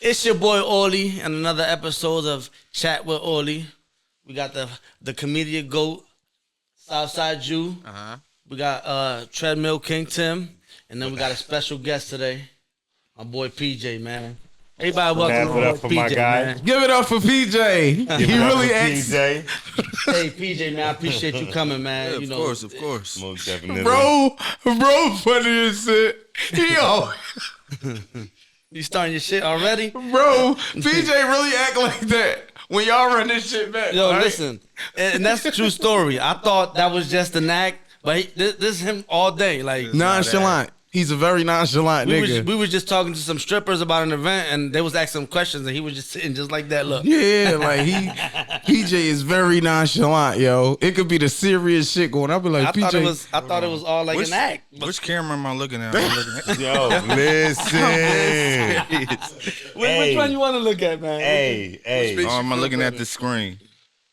It's your boy Orly and another episode of Chat with Orly. We got the comedian GOAT, SouthSideJu. We got Treadmill King Tim. And then we got a special guest today, my boy PJ, man. Everybody welcome my boy PJ, man. Give it up for PJ. He really acts. Hey, PJ, man, I appreciate you coming, man. Yeah, of course. Most definitely. Bro, funny as shit. Yo. You starting your shit already? Bro, PJ really act like that when y'all run this shit back. Yo, right? listen, and that's a true story. I thought that was just an act, but this is him all day. Like nonchalant. He's a very nonchalant nigga. We was just talking to some strippers about an event, and they was asking some questions, and he was just sitting just like that. Look, Yeah, like PJ is very nonchalant, yo. It could be the serious shit going. I'll be like, I PJ. thought it was all like an act. Which camera am I looking at? Yo, listen. Which one you want to look at, man? Hey. Oh, am I looking at the screen?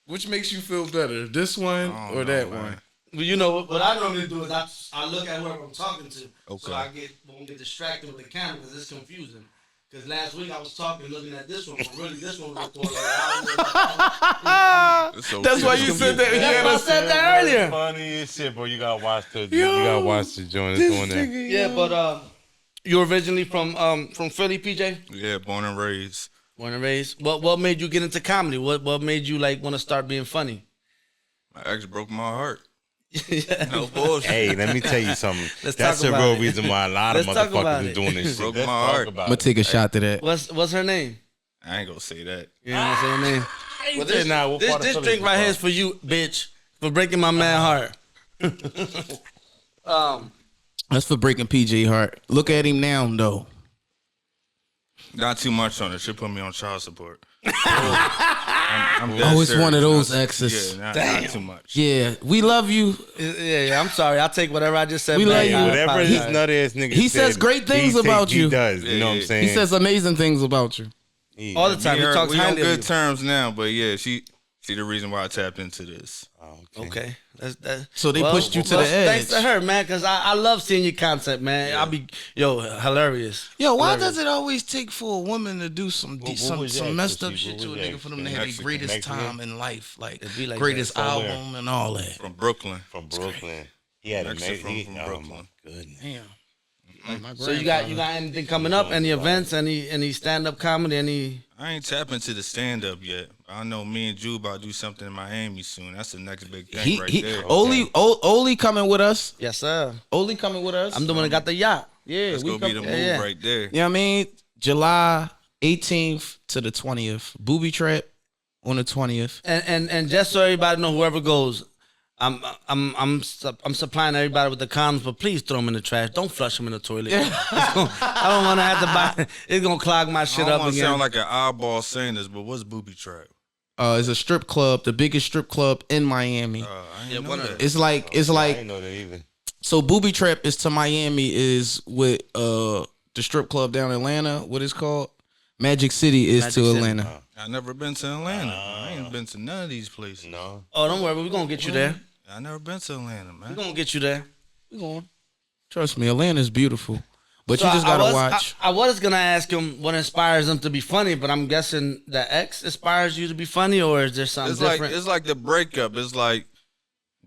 Which makes you feel better, this one or that one? Well, you know what I normally do is I look at whoever I'm talking to, Okay. so I won't get distracted with the camera because it's confusing. Because last week I was talking, looking at this one, but really this one was recording. That's why you said that. Yeah, I said that earlier. Funny as shit, bro. You gotta watch the joint. It's doing that. Yeah, but you originally from Philly, PJ? Yeah, born and raised. Born and raised. What made you get into comedy? What made you like want to start being funny? My ex broke my heart. Yeah. No bullshit. Hey, let me tell you something. Let's That's talk the about real it. reason why a lot of Let's talk about motherfuckers it. is doing this shit. Broke Let's my talk heart. about I'm gonna it. take a shot to that. What's her name? I ain't gonna say that. You know what I'm saying? Name. Well, said, nah, what part of this Philly drink you right from? here is for you, bitch, for breaking my man heart. That's for breaking PJ heart. Look at him now, though. Not too much on it. Should put me on child support. I'm dead Oh, it's serious. one of those Not- exes. Yeah, not too much. Yeah, we love you. Yeah, I'm sorry. I'll take whatever I just said. We back. love you. I Whatever apologize. his nut ass nigga He said, says great things about you. He does. You know what I'm saying? He says amazing things about you. all the time. He talks We on highly of good you. terms now, but yeah, she the reason why I tapped into this. Okay. So they pushed you to the edge. Thanks to her, man, because I love seeing your content, man. I'll be, hilarious. Yo, why Hilarious. does it always take for a woman to do some what was that? messed up What shit to a was nigga that? for them to have the Mexican. greatest Mexican? time in life, like It be like greatest that album and all that? From Brooklyn. From Brooklyn. He had a Mexican mate. from Oh Brooklyn. my goodness. Damn. Like my So you got anything coming up? Any events? Any stand up comedy? Any? I ain't tapping to the stand up yet. I know me and Ju about to do something in Miami soon. That's the next big thing right there. Oli coming with us. Yes, sir. Oli coming with us. I'm the one that got the yacht. yeah, That's gonna be the move yeah. right there. You know what I mean? July 18th to the 20th. Booby Trap on the 20th. And just so everybody know, whoever goes, I'm supplying everybody with the condoms, but please throw them in the trash. Don't flush them in the toilet. I don't want to have to buy. It's gonna clog my I shit don't up want to again. sound like an oddball saying this, but what's booby trap? It's a strip club, the biggest strip club in Miami. I Yeah, ain't know one of that. It's like I didn't know that either. so Booby Trap is to Miami is with the strip club down in Atlanta. What it's called? Magic City is Magic to City. Atlanta. I never been to Atlanta. I ain't been to none of these places. No. Oh, don't worry, we're gonna get you there. I never been to Atlanta, We're man. gonna get you there. We going. Trust me, Atlanta's beautiful. But So you just gotta watch. I was gonna ask him what inspires him to be funny, but I'm guessing that X inspires you to be funny, or is there something different? It's like the breakup. It's like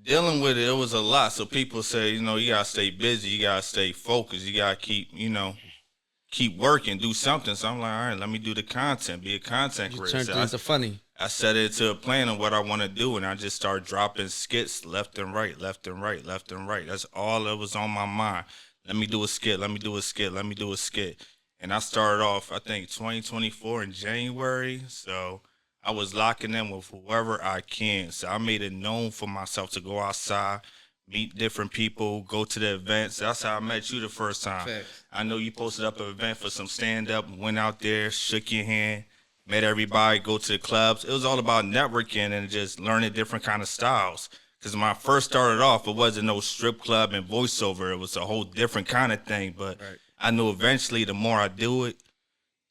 dealing with it. It was a lot. So people say, you gotta stay busy. You gotta stay focused. You gotta keep working, do something. So I'm like, all right, let me do the content, be a content you creator. turned So it into funny. I set it to a plan of what I want to do, and I just started dropping skits left and right, left and right, left and right. That's all that was on my mind. Let me do a skit, let me do a skit, let me do a skit. And I started off, I think, 2024 in January. So I was locking in with whoever I can. So I made it known for myself to go outside, meet different people, go to the events. That's how I met you the first time. Facts. I know you posted up an event for some stand-up, went out there, shook your hand, met everybody, go to the clubs. It was all about networking and just learning different kind of styles. Because when I first started off, it wasn't no strip club and voiceover. It was a whole different kind of thing. But I knew eventually the more I do it,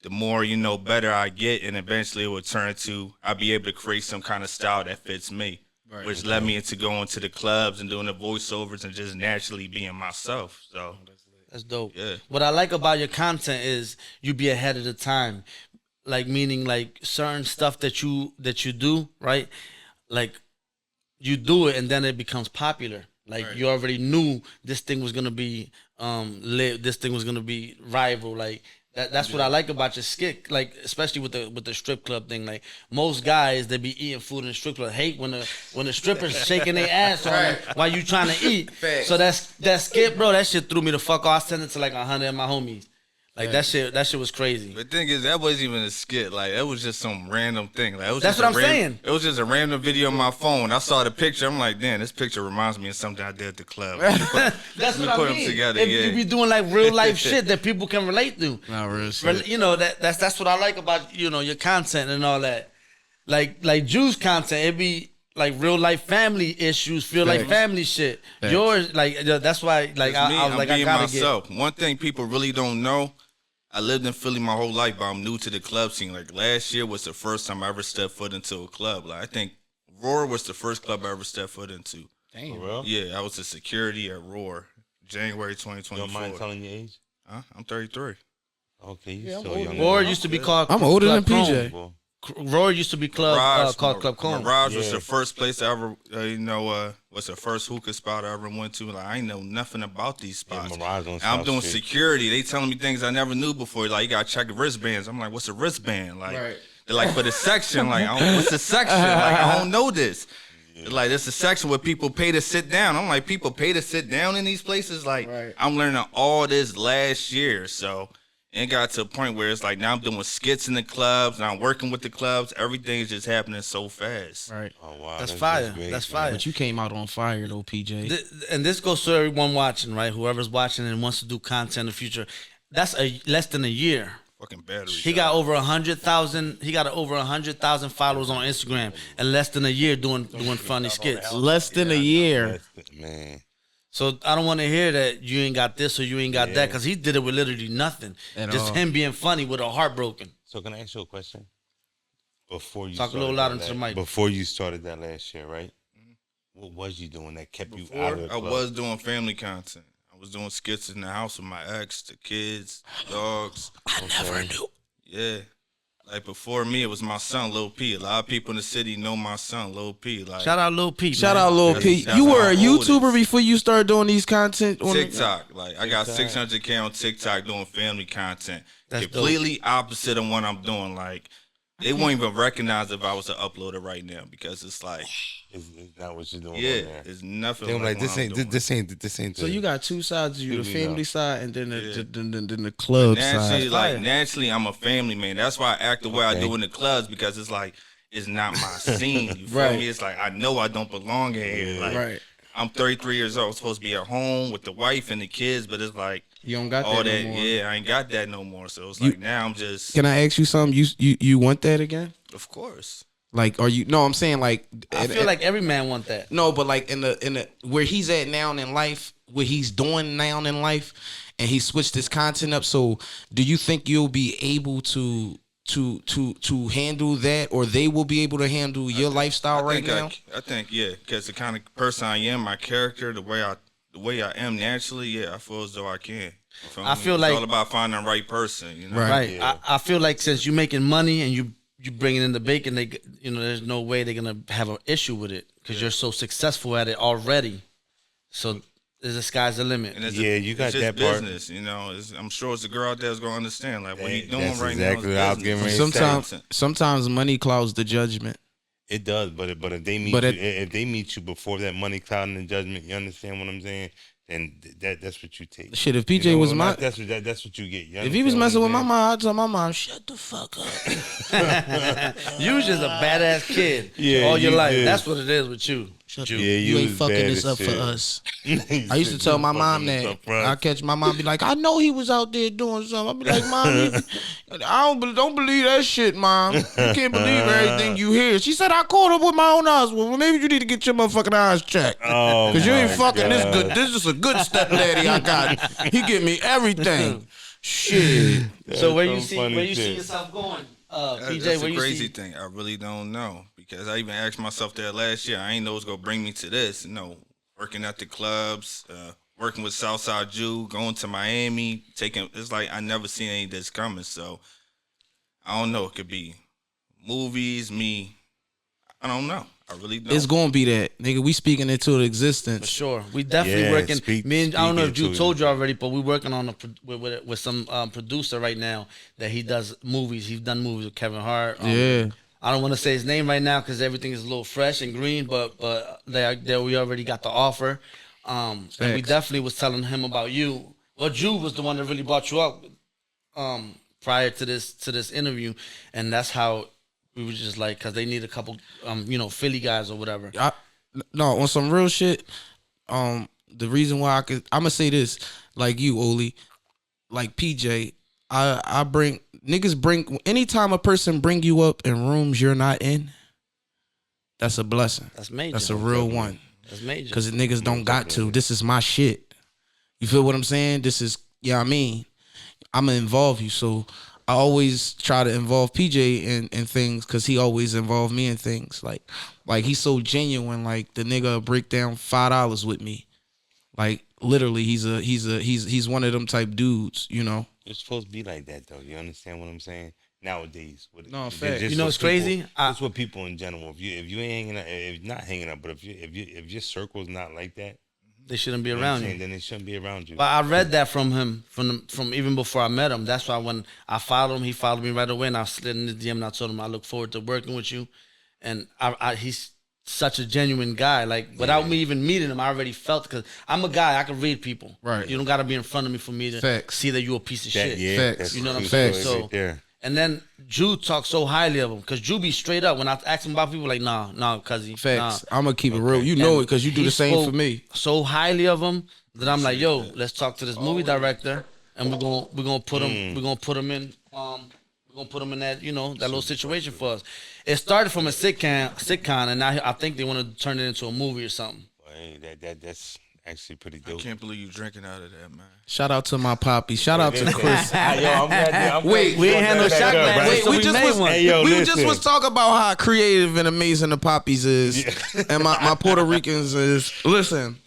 the more, better I get. And eventually it would turn to, I'll be able to create some kind of style that fits me. Right. Which led me into going to the clubs and doing the voiceovers and just naturally being myself. So, That's dope. yeah. What I like about your content is you be ahead of the time. like meaning like certain stuff that you do, right? Like you do it and then it becomes popular. Like you already knew this thing was gonna be lit. This thing was gonna be rival. Like that's what I like about your skit. Like especially with the strip club thing. Like most guys they be eating food in the strip club hate when the strippers shaking their ass on them while you trying to eat. So that skit, bro. That shit threw me the fuck off. I sent it to like 100 of my homies. Like that shit was crazy. The thing is, that wasn't even a skit. Like that was just some random thing. Like it was That's just what I'm saying. It was just a random video on my phone. I saw the picture. I'm like, damn, this picture reminds me of something I did at the club. That's what I put mean. them together. If Yeah. you be doing like real life shit that people can relate to. Not real shit. You know that's what I like about your content and all that. Like Juice content, it be like real life family issues, real life family shit. Facts. Yours like that's why like I was I'm like being I gotta myself. One thing people really don't know. I lived in Philly my whole life, but I'm new to the club scene. Like last year was the first time I ever stepped foot into a club. Like I think Roar was the first club I ever stepped foot into. Damn. For real? Yeah, I was a security at Roar, January You 2024. don't mind telling your age? Huh? I'm 33. Okay, you I'm still older young. than Roar enough. used to be called I'm older Club than Chrome. PJ. Well, Roar used to be called Club Chrome. Mirage was Yeah. the first place I ever, was the first hookah spot I ever went to. Like I ain't know nothing about these yeah, spots. Mirage on And I'm South doing Street. security. They telling me things I never knew before. Like you gotta check the wristbands. I'm like, what's a wristband? Like Right. they're like for the section. Like what's the section? Like I don't know this. They're like it's a section where people pay to sit down. I'm like, people pay to sit down in these places. Like Right. I'm learning all this last year. So it got to a point where it's like now I'm doing skits in the clubs. Now I'm working with the clubs. Everything's just happening so fast. Right. Oh wow, That's fire. great, That's man. fire. But you came out on fire though, PJ. And this goes to everyone watching, right? Whoever's watching and wants to do content in the future. That's less than a year. Fucking battery. He got over 100,000. He got over 100,000 followers on Instagram in less than a year doing funny skits. Less than a year. Man. So I don't want to hear that you ain't got this or you ain't got that because he did it with literally nothing. At Just all. him being funny with a heart broken. So can I ask you a question? Before you Talk a started little louder that into the mic. Before you started that last year, right? What was you doing that kept you out of the I club? was doing family content. I was doing skits in the house with my ex, the kids, dogs. I never knew. Yeah. Like before me, it was my son, Lil P. A lot of people in the city know my son, Lil P. Like Shout out Lil Pete. Shout man. out Lil That's- Pete. that's You were how a old it YouTuber is. before you started doing these content on TikTok. Like I got 600K on TikTok doing family content. That's Completely opposite of what I'm doing. Like they won't even recognize if I was to upload it right now because it's like, Is that what you're doing? yeah, on there? it's nothing. They were like, what this I'm ain't doing. this ain't. So you got two sides of you, the Here we family go. side and then the club Naturally, side. like naturally, I'm a family man. That's why I act the way I Okay. do in the clubs because it's like it's not my scene. You feel Right. me? It's like I know I don't belong in here. Like Right. I'm 33 years old, supposed to be at home with the wife and the kids, but it's like You don't got all that that. no more. Yeah, I ain't got that no more. So it's You- like now I'm just, Can I ask you something? You want that again? of course. Like, are you? No, I'm saying like. I feel like every man want that. No, but like in the where he's at now in life, what he's doing now in life, and he switched his content up. So, do you think you'll be able to handle that, or they will be able to handle your lifestyle right now? I think yeah, because the kind of person I am, my character, the way I am naturally, yeah, I feel as though I can. You feel I me? feel It's like- all about finding the right person. You know? Right. Right. Yeah. I feel like since you're making money and you bringing in the bacon, there's no way they're gonna have an issue with it because you're so successful at it already. So the sky's the limit. And it's Yeah, you got it's just that part. business, you know. I'm sure it's a girl out there that's gonna understand. Like what he doing That's right exactly now. what I was Is getting business. ready to say. Sometimes money clouds the judgment. It does, but if they meet But you, it- if they meet you before that money cloud and the judgment, you understand what I'm saying? Then that's what you take. Shit, if You PJ know, was not- my, that's what you get. You if he was understand messing what with my I'm mom, I'd tell my mom, shut the fuck up. You was just a badass kid Yeah, all your you life. did. That's what it is with you. Shut Yeah, up. you You ain't was fucking bad this as up for shit. us. saying? I used to tell my mom that. I catch my mom be like, I know he was out there doing something. I be like, Mom, I don't believe that shit, Mom. You can't believe everything you hear. She said I caught up with my own eyes. Well, maybe you need to get your motherfucking eyes checked. Oh, Cause you ain't my fucking this God. good. This is a good stepdaddy I got. He give me everything. Shit. So where some you see funny where you see shit. yourself going, PJ? That's Where a you crazy see? thing. I really don't know because I even asked myself that last year. I ain't know it's gonna bring me to this. You know, working at the clubs, working with SouthSideJu, going to Miami, taking. It's like I never seen any of this coming. So I don't know. It could be movies, me. I don't know. I really don't. It's gonna be that, nigga. We speaking into existence. For sure. We definitely working. I don't know if Ju speak told you already, but we working on with some producer right now that he does movies. He's done movies with Kevin Hart. Yeah. I don't want to say his name right now because everything is a little fresh and green, but we already got the offer. And we definitely was telling him about you. Well, Ju was the one that really brought you up prior to this interview, and that's how we were just like, because they need a couple, Philly guys or whatever. No, on some real shit. The reason why I'm gonna say this, like you, Oli, like PJ, I bring anytime a person bring you up in rooms you're not in, that's a blessing. That's major. That's a real one. That's major. Because the niggas don't got to. This is my shit. You feel what I'm saying? This is, I mean, I'm gonna involve you. So I always try to involve PJ in things because he always involved me in things. Like he's so genuine. Like the nigga break down $5 with me. Like literally, he's one of them type dudes. You know. It's supposed to be like that though. You understand what I'm saying? Nowadays, No, fact. You know what's crazy? That's what people in general. If you ain't hanging out, if not hanging out, but if your circle's not like that, they shouldn't be around you. Then they shouldn't be around you. But I read that from him from even before I met him. That's why when I followed him, he followed me right away, and I slid in his DM and I told him I look forward to working with you. And he's such a genuine guy. Like without me even meeting him, I already felt, because I'm a guy, I can read people. Right. You don't got to be in front of me for me to see that you a piece of shit. Yeah, Facts. You know what I'm saying? So. Right there. And then Ju talks so highly of him, because Ju be straight up. When I ask him about people, like, nah, cuz Facts. I'm gonna keep it real. You know it because you do the same for me. So highly of him that I'm like, yo, let's talk to this movie director, and we're gonna put him in that, that little situation for us. It started from a sitcom, and now I think they want to turn it into a movie or something. Hey, that's actually pretty dope. I can't believe you drinking out of that, man. Shout out to my poppy. Shout out to Chris. Wait, we ain't had no shot glass. Wait, so we just was talking about how creative and amazing the poppies is, and my Puerto Ricans is. Listen,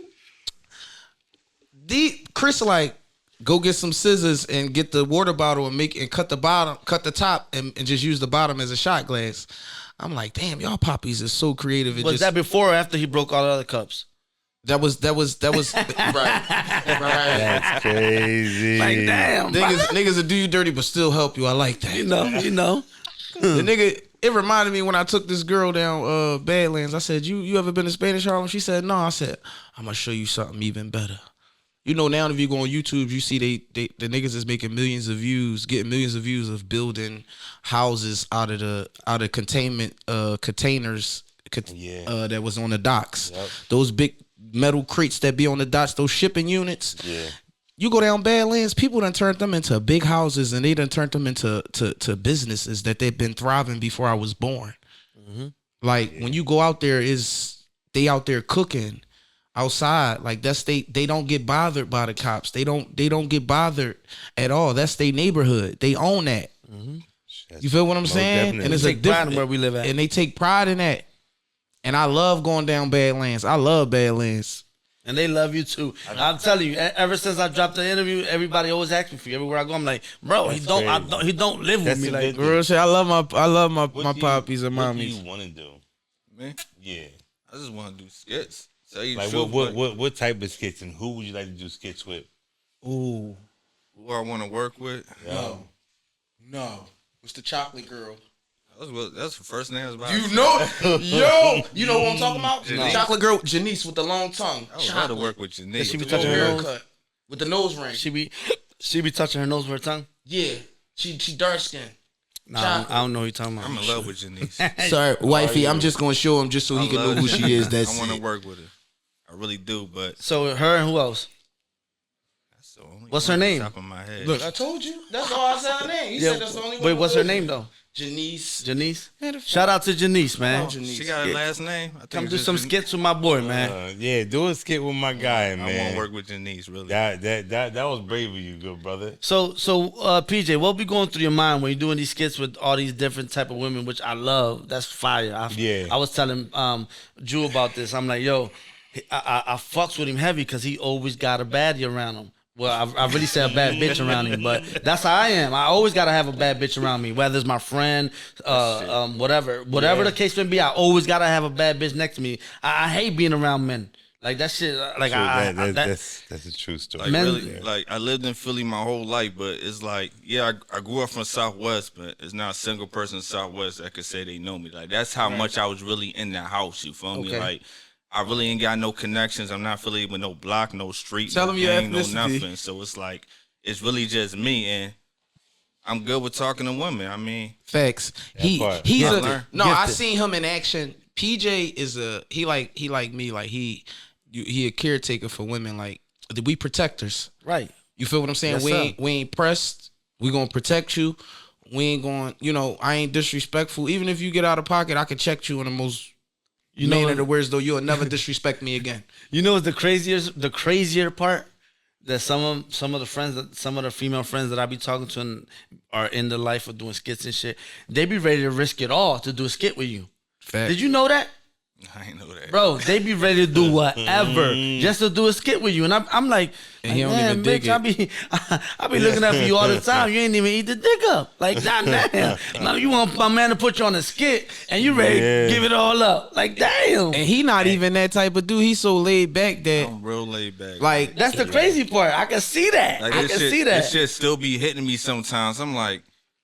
Chris like go get some scissors and get the water bottle and cut the top and just use the bottom as a shot glass. I'm like, damn, y'all poppies is so creative. Was that before or after he broke all the other cups? That was right. That's crazy. Like, damn, niggas will do you dirty but still help you. I like that. You know. The nigga, it reminded me when I took this girl down Badlands. I said, you ever been to Spanish Harlem? She said, no. I said, I'm gonna show you something even better. You know, now if you go on YouTube, you see the niggas is making millions of views, getting millions of views of building houses out of containment containers that was on the docks. Yep. Those big metal crates that be on the docks, those shipping units. Yeah. You go down Badlands, people done turned them into big houses, and they done turned them into to businesses that they've been thriving before I was born. Mm-hmm. Like when you go out there, they out there cooking outside. Like they don't get bothered by the cops. They don't get bothered at all. That's their neighborhood. They own that. Mm-hmm. You feel what I'm saying? Definitely. And it's a different where we live at, and they take pride in that. And I love going down Badlands. I love Badlands. And they love you too. I'm telling you, ever since I dropped the interview, everybody always asks me for you. Everywhere I go, I'm like, bro, he don't live with me. Like, real shit. I love my poppies and mommies. What do you want to do? Me? Yeah. I just want to do skits. Like what type of skits, and who would you like to do skits with? Ooh. Who I want to work with? No. What's the chocolate girl? That's the first name I was about. You know, you know what I'm talking about? Janice. Chocolate girl, Janice with the long tongue. I would love to work with Janice. She be touching her nose with the nose ring. She be touching her nose with her tongue. Yeah, she dark skin. Nah, I don't know who you're talking about. I'm in love with Janice. Sorry, wifey. I'm just gonna show him just so he can know who she is. That's I want to work with her. I really do, but so her and who else? That's the only what's her name? Top of my head. Look, I told you. That's all I said her name. You said that's the only one. Wait, what's her name though? Janice. Shout out to Janice, man. She got her last name. Come do some skits with my boy, man. Yeah, do a skit with my guy, man. I want to work with Janice, really. That was brave of you, good brother. So PJ, what be going through your mind when you're doing these skits with all these different type of women, which I love? That's fire. I was telling Ju about this. I'm like, yo, I fucks with him heavy because he always got a baddie around him. Well, I really said a bad bitch around me, but that's how I am. I always gotta have a bad bitch around me, whether it's my friend, whatever the case may be. I always gotta have a bad bitch next to me. I hate being around men. Like that shit. Like that's a true story. Like Men- really, like I lived in Philly my whole life, but it's like, yeah, I grew up from Southwest, but it's not a single person in Southwest that could say they know me. Like that's how much I was really in that house. You feel me? Okay. Like I really ain't got no connections. I'm not affiliated with no block, no street, Tell no them your gang, no ethnicity. nothing. So it's like it's really just me, and I'm good with talking to women. I mean, Facts. part. He's Gifted. a no. I seen him in action. PJ is he like me. Like he a caretaker for women. Like we protectors. right. You feel what I'm saying? Yes, we sir. ain't pressed. We gonna protect you. We ain't going. I ain't disrespectful. Even if you get out of pocket, I can check you in the most. You know, Of the words though, you'll never disrespect me again. you know what's the crazier part? That some of the female friends that I be talking to and are in the life of doing skits and shit. They be ready to risk it all to do a skit with you. Fact. Did you know that? I ain't know that. Bro, they be ready to do whatever just to do a skit with you, and I'm like, And he don't man, even dig bitch, it. I be looking out for you all the time. You ain't even eat the dick up, like damn. Now you want my man to put you on a skit, and you ready to give it all up, like damn. And he not even that type of dude. He's so laid back that I'm real laid back. like That's the crazy part. I can see that. Like I this can shit, see that. This shit still be hitting me sometimes. I'm like,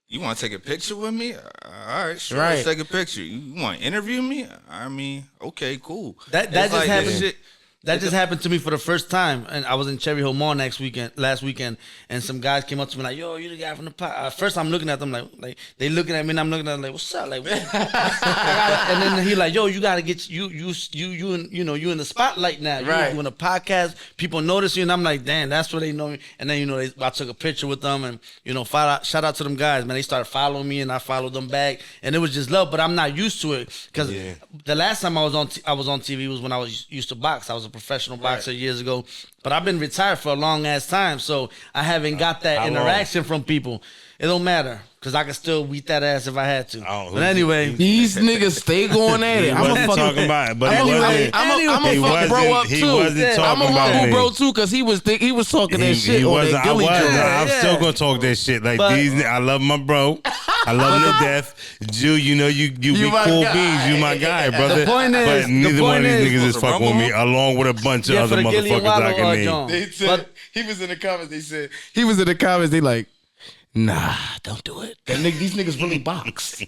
you want to take a picture with me? All right, sure. Right. Let's take a picture. You want to interview me? I mean, okay, cool. That It's just like happened. this shit- That just happened to me for the first time, and I was in Cherry Hill Mall last weekend, and some guys came up to me like, "Yo, you the guy from the pot." First, I'm looking at them like they looking at me, and I'm looking at them like, "What's up?" Like, what? And then he like, "Yo, you gotta get you in the spotlight now. You Right. doing a podcast, people notice you," and I'm like, "Damn, that's where they know me." And then I took a picture with them, and shout out to them guys, man. They started following me, and I followed them back, and it was just love. But I'm not used to it because the last time I was on TV was when I was used to box. I was a professional boxer years ago, but I've been retired for a long ass time, so I haven't got that How long? interaction from people. It don't matter because I can still beat that ass if I had to. Oh, But anyway, these niggas stay going at He it. I'm wasn't a fucking talking about it, but he Anyway, wasn't. I'm He a fuck bro up he too. wasn't Yeah. talking I'm a about fuck me. bro too because he was talking that shit on wasn't. that Gilly joint. I'm Yeah. still gonna talk that shit. Like But- I love my bro. I love him to death. Jew, you be my cool guy. beans. You my guy, brother. point is- but the neither one point of these is- niggas is fucking with me, along with a bunch of yeah, other for the Gilly and motherfuckers I Wallow can name. John. They said But he was in the comments. He was in the comments. They like, nah, don't do it. These niggas really box.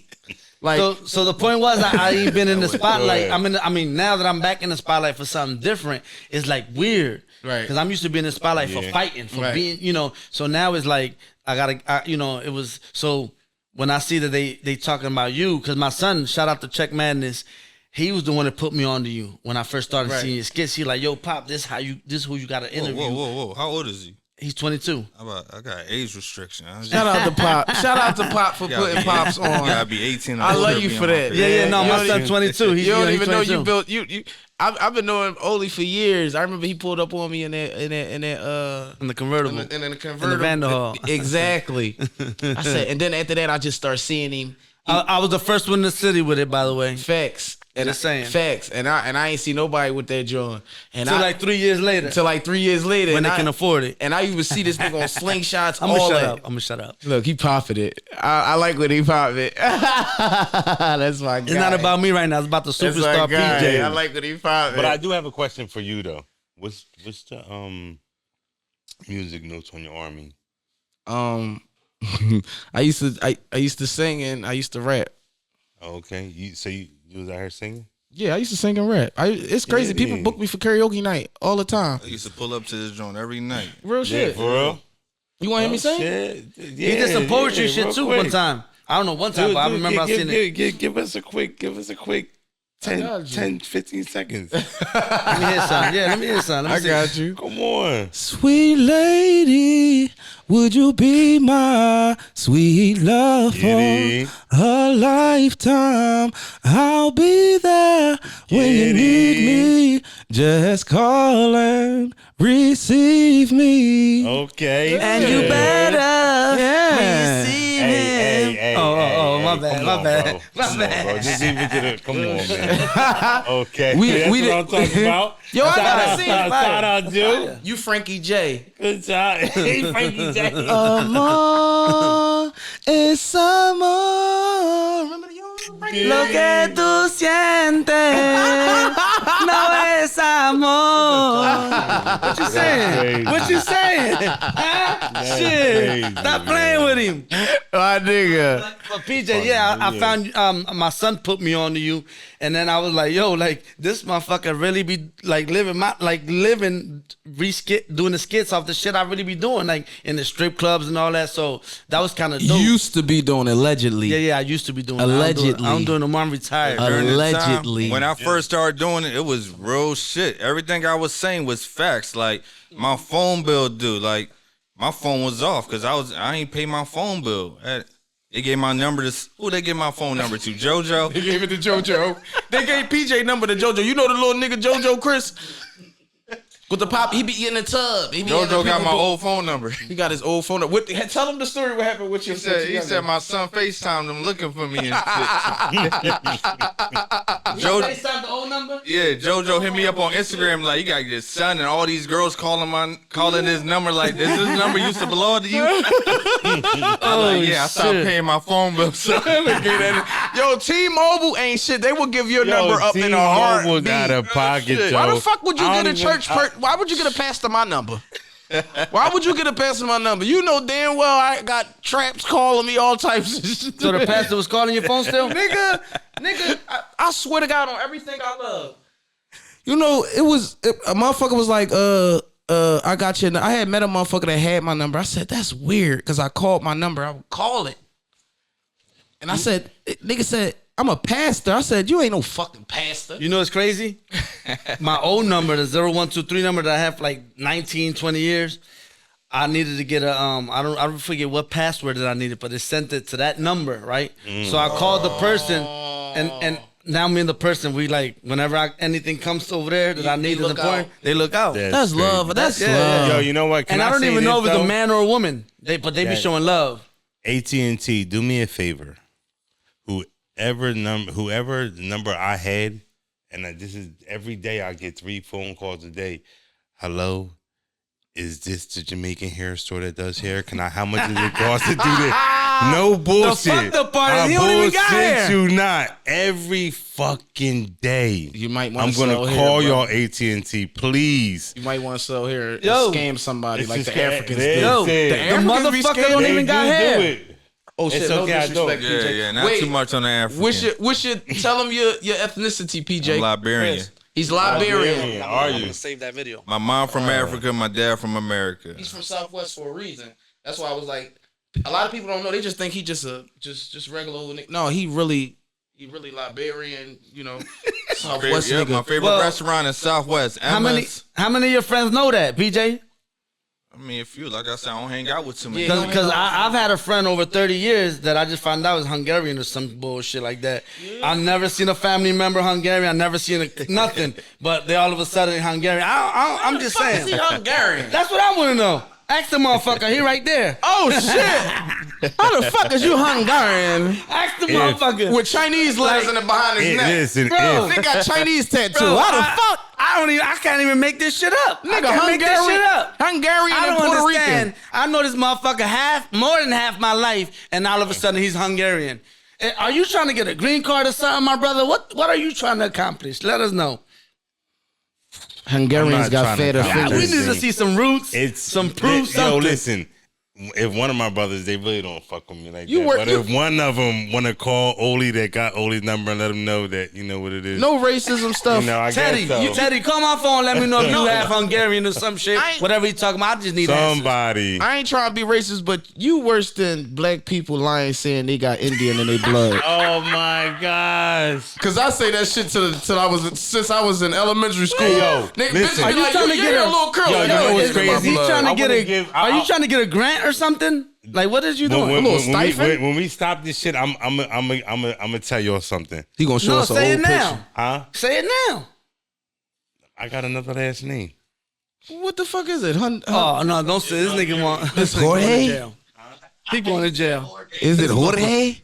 Like, so the point was I ain't been in the spotlight. ahead. I mean, now that I'm back in the spotlight for something different, it's like weird, Right. Because I'm used to being in the spotlight for Yeah. fighting, for Right. being, So now it's like it was so when I see that they talking about you, because my son, shout out to Check Madness, he was the one that put me on to you when I first started Right. seeing your skits. He like, yo, Pop, this who you got to interview. Whoa. How old is he? He's 22. I got age restriction. shout out to Pop. Shout out to Pop for putting Pops You gotta on. be 18. I love to you be for on my that. page. Yeah, no, You my don't son's even- 22. He's, You don't he's even know 22. you built you. I've been knowing Oli for years. I remember he pulled up on me in that in the convertible. in the convertible. Vanderhall. Exactly. I said, and then after that, I just started seeing him. I was the first one in the city with it, by the way. Facts. And Just saying. Facts. And I ain't see nobody with that joint. And Until I like 3 years later, until like 3 years later when and they can afford it. And I even see this nigga on slingshots. I'm gonna all shut that. up. I'm gonna shut up. Look, he popping it. I like when he pop it. That's my guy. It's not about me right now. It's about the That's my superstar guy. PJ. I like when he pop it. But I do have a question for you though. What's the music notes on your army? I used to sing and I used to rap. Oh, okay, you was out here singing? Yeah, I used to sing and rap. It's crazy. Yeah. People book me for karaoke night all the time. I used to pull up to this joint every night. Real shit. For real? You want to hear me sing? Shit. He did some poetry shit too one time. I don't know one time, but I remember I seen it. Give us a quick 10, got you. 10, 15 seconds. Let me hear some. Yeah, let me hear some. Let me I see. got you. Come on. Sweet lady, would you be my sweet love Giddy. for a lifetime? I'll be there when you need Giddy. me. Just call and receive me. Okay. And you better receive him. Hey, my bad, come my on, bad, bro. my Come on, bad. bro. Just leave it to the. Come on, man. Okay. We That's what did- I'm talking about. Yo, I gotta see it. Shout out, Jew. You Frankie J. Good job. Hey, Frankie J. Amor es amor. Remember the young Frankie? Lo que tú sientes no es amor. What you saying? crazy. What you saying? Huh? Shit. crazy, Stop playing with him. My nigga. But PJ, yeah, I found my son put me on to you, and then I was like, yo, like this motherfucker really be like doing the skits off the shit I really be doing, like in the strip clubs and all that. So that was kind of dope. Used to be doing allegedly. Yeah, I used to be doing it. Allegedly. I don't do it no more. I'm retired. During the time, Allegedly. when I first started doing it, it was real shit. Everything I was saying was facts. Like my phone bill due. Like my phone was off because I ain't pay my phone bill. They gave my number to who they gave my phone number to? JoJo. They gave it to JoJo. They gave PJ number to JoJo. You know the little nigga JoJo Chris? With the pop, he be in the tub. He be JoJo got my old phone number. He got his old phone number. Tell him the story what happened with your He said my son FaceTimed him looking for me and shit. FaceTime the old number? Yeah, JoJo hit me up on Instagram like, you got your son and all these girls calling his number like, does this number used to belong to you? I stopped paying my phone bill. So. Yo, T-Mobile ain't shit. They will give your number up in a heartbeat. Got a pocket, Why Joe. the fuck would you get a church? Why would you get a pastor my number? Why would you get a pastor my number? You know damn well I got traps calling me all types of shit. So the pastor was calling your phone still? nigga, I swear to God on everything I love. You know, a motherfucker was like, I got your. I had met a motherfucker that had my number. I said that's weird because I called my number. I would call it, and I said, nigga said, I'm a pastor. I said, you ain't no fucking pastor. You know what's crazy? My old number, the 0123 number that I have for like 19, 20 years, I needed to get a I forget what password that I needed, but it sent it to that number, right? So I called the person and now me and the person, we like whenever anything comes over there that I need at the point, they look out. That's love. That's Yeah, love. Yo, you know what? Can And I don't say even know if this, it's a though? man or a woman. They be showing love. AT&T, do me a favor. Whoever number I had, and this is every day I get 3 phone calls a day. Hello, is this the Jamaican hair store that does hair? How much does it cost to do this? No bullshit. fucked up part is I he don't even got bullshit hair. you not. Every fucking day. You might want I'm to gonna sell call hair, bro. y'all AT&T, please. You might want to sell here and Yo. scam somebody It's like just the Africans they- do. Yo, say- the Africans be motherfucker scared. don't They even got do hair. it. Oh shit, It's no okay, I disrespect, don't. PJ. Yeah, not Wait, too much on the African. We should tell him your ethnicity, PJ. I'm Liberian. He's Liberian. Are I'm you? gonna save that video. My mom from Africa, my dad from America. He's from Southwest for a reason. That's why I was like, a lot of people don't know. They just think he just regular old nigga. No, he really Liberian. You know, Southwest Yeah, nigga. my favorite Well, restaurant in Southwest. How many of your friends know that, PJ? I mean, a few. Like I said, I don't hang out with too many. Yeah. Because I've had a friend over 30 years that I just found out was Hungarian or some bullshit like that. I've never seen a family member Hungarian. I've never seen nothing. But they all of a sudden Hungarian. I'm just saying. He Hungarian. That's what I want to know. Ask the motherfucker. He right there. Oh shit! How the fuck is you Hungarian Ask the motherfucker. with Chinese letters in the behind his neck? Listen, Bro. They got Chinese tattoo. Bro, How the fuck? I can't even make this shit up. I Nigga, can't make this shit up. Hungarian I and don't Puerto understand. Rican. I know this motherfucker more than half my life, and all of a sudden he's Hungarian. Are you trying to get a green card or something, my brother? What are you trying to accomplish? Let us know. Hungarians I'm not got trying to fatter accomplish We fingers. need to see some roots, some proof, Yo, something. listen. If one of my brothers, they really don't fuck with me like You that. were- But you- if one of them want to call Oli that got Oli's number and let him know that you know what it is. No racism stuff. You know, I Teddy, guess so. Teddy, call my phone. Let me know if you have Hungarian or some shit. I ain't- Whatever you talking about, I just need answers. Somebody. I ain't trying to be racist, but you worse than black people lying saying they got Indian in their blood. Oh my gosh. Cause I say that shit since I was in elementary school. Hey, yo, Nigga, listen. bitches Are be you like, trying to you get a a little curly? Yo, you know what's is crazy? he trying I to get wanna a? give- Are you trying to get a grant or something? Like, what is you doing? little stipend? when we stop this shit, I'm gonna tell y'all something. He gonna show No, us a say whole it now. picture. Huh? Say it now. I got another last name. What the fuck is it? Oh no, don't say this nigga want. It's Jorge? He going to jail. Is it Jorge?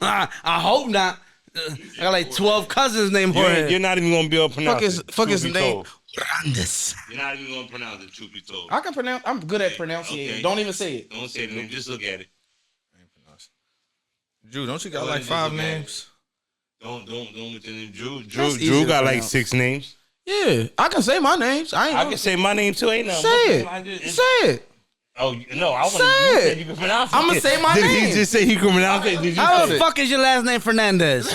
I hope not. I got like 12 cousins named Jorge. You're not even gonna be able to pronounce it. Fuck his truth be name. told. Randes. You're not even gonna pronounce it. Truth be told. I can pronounce. I'm good at pronunciating. Okay. Don't even say it. Don't say the name. Just look at it. Drew, don't you got like 5 names? Don't look at the name. Drew That's easy to got like pronounce. 6 names. Yeah, I can say my names. I I can say my name too. Ain't no. say it. Say it. Oh no, I want Say to. it. You can pronounce it. I'ma say my Did name. he just say he can pronounce it? Did you How say the it? fuck is your last name Fernandez?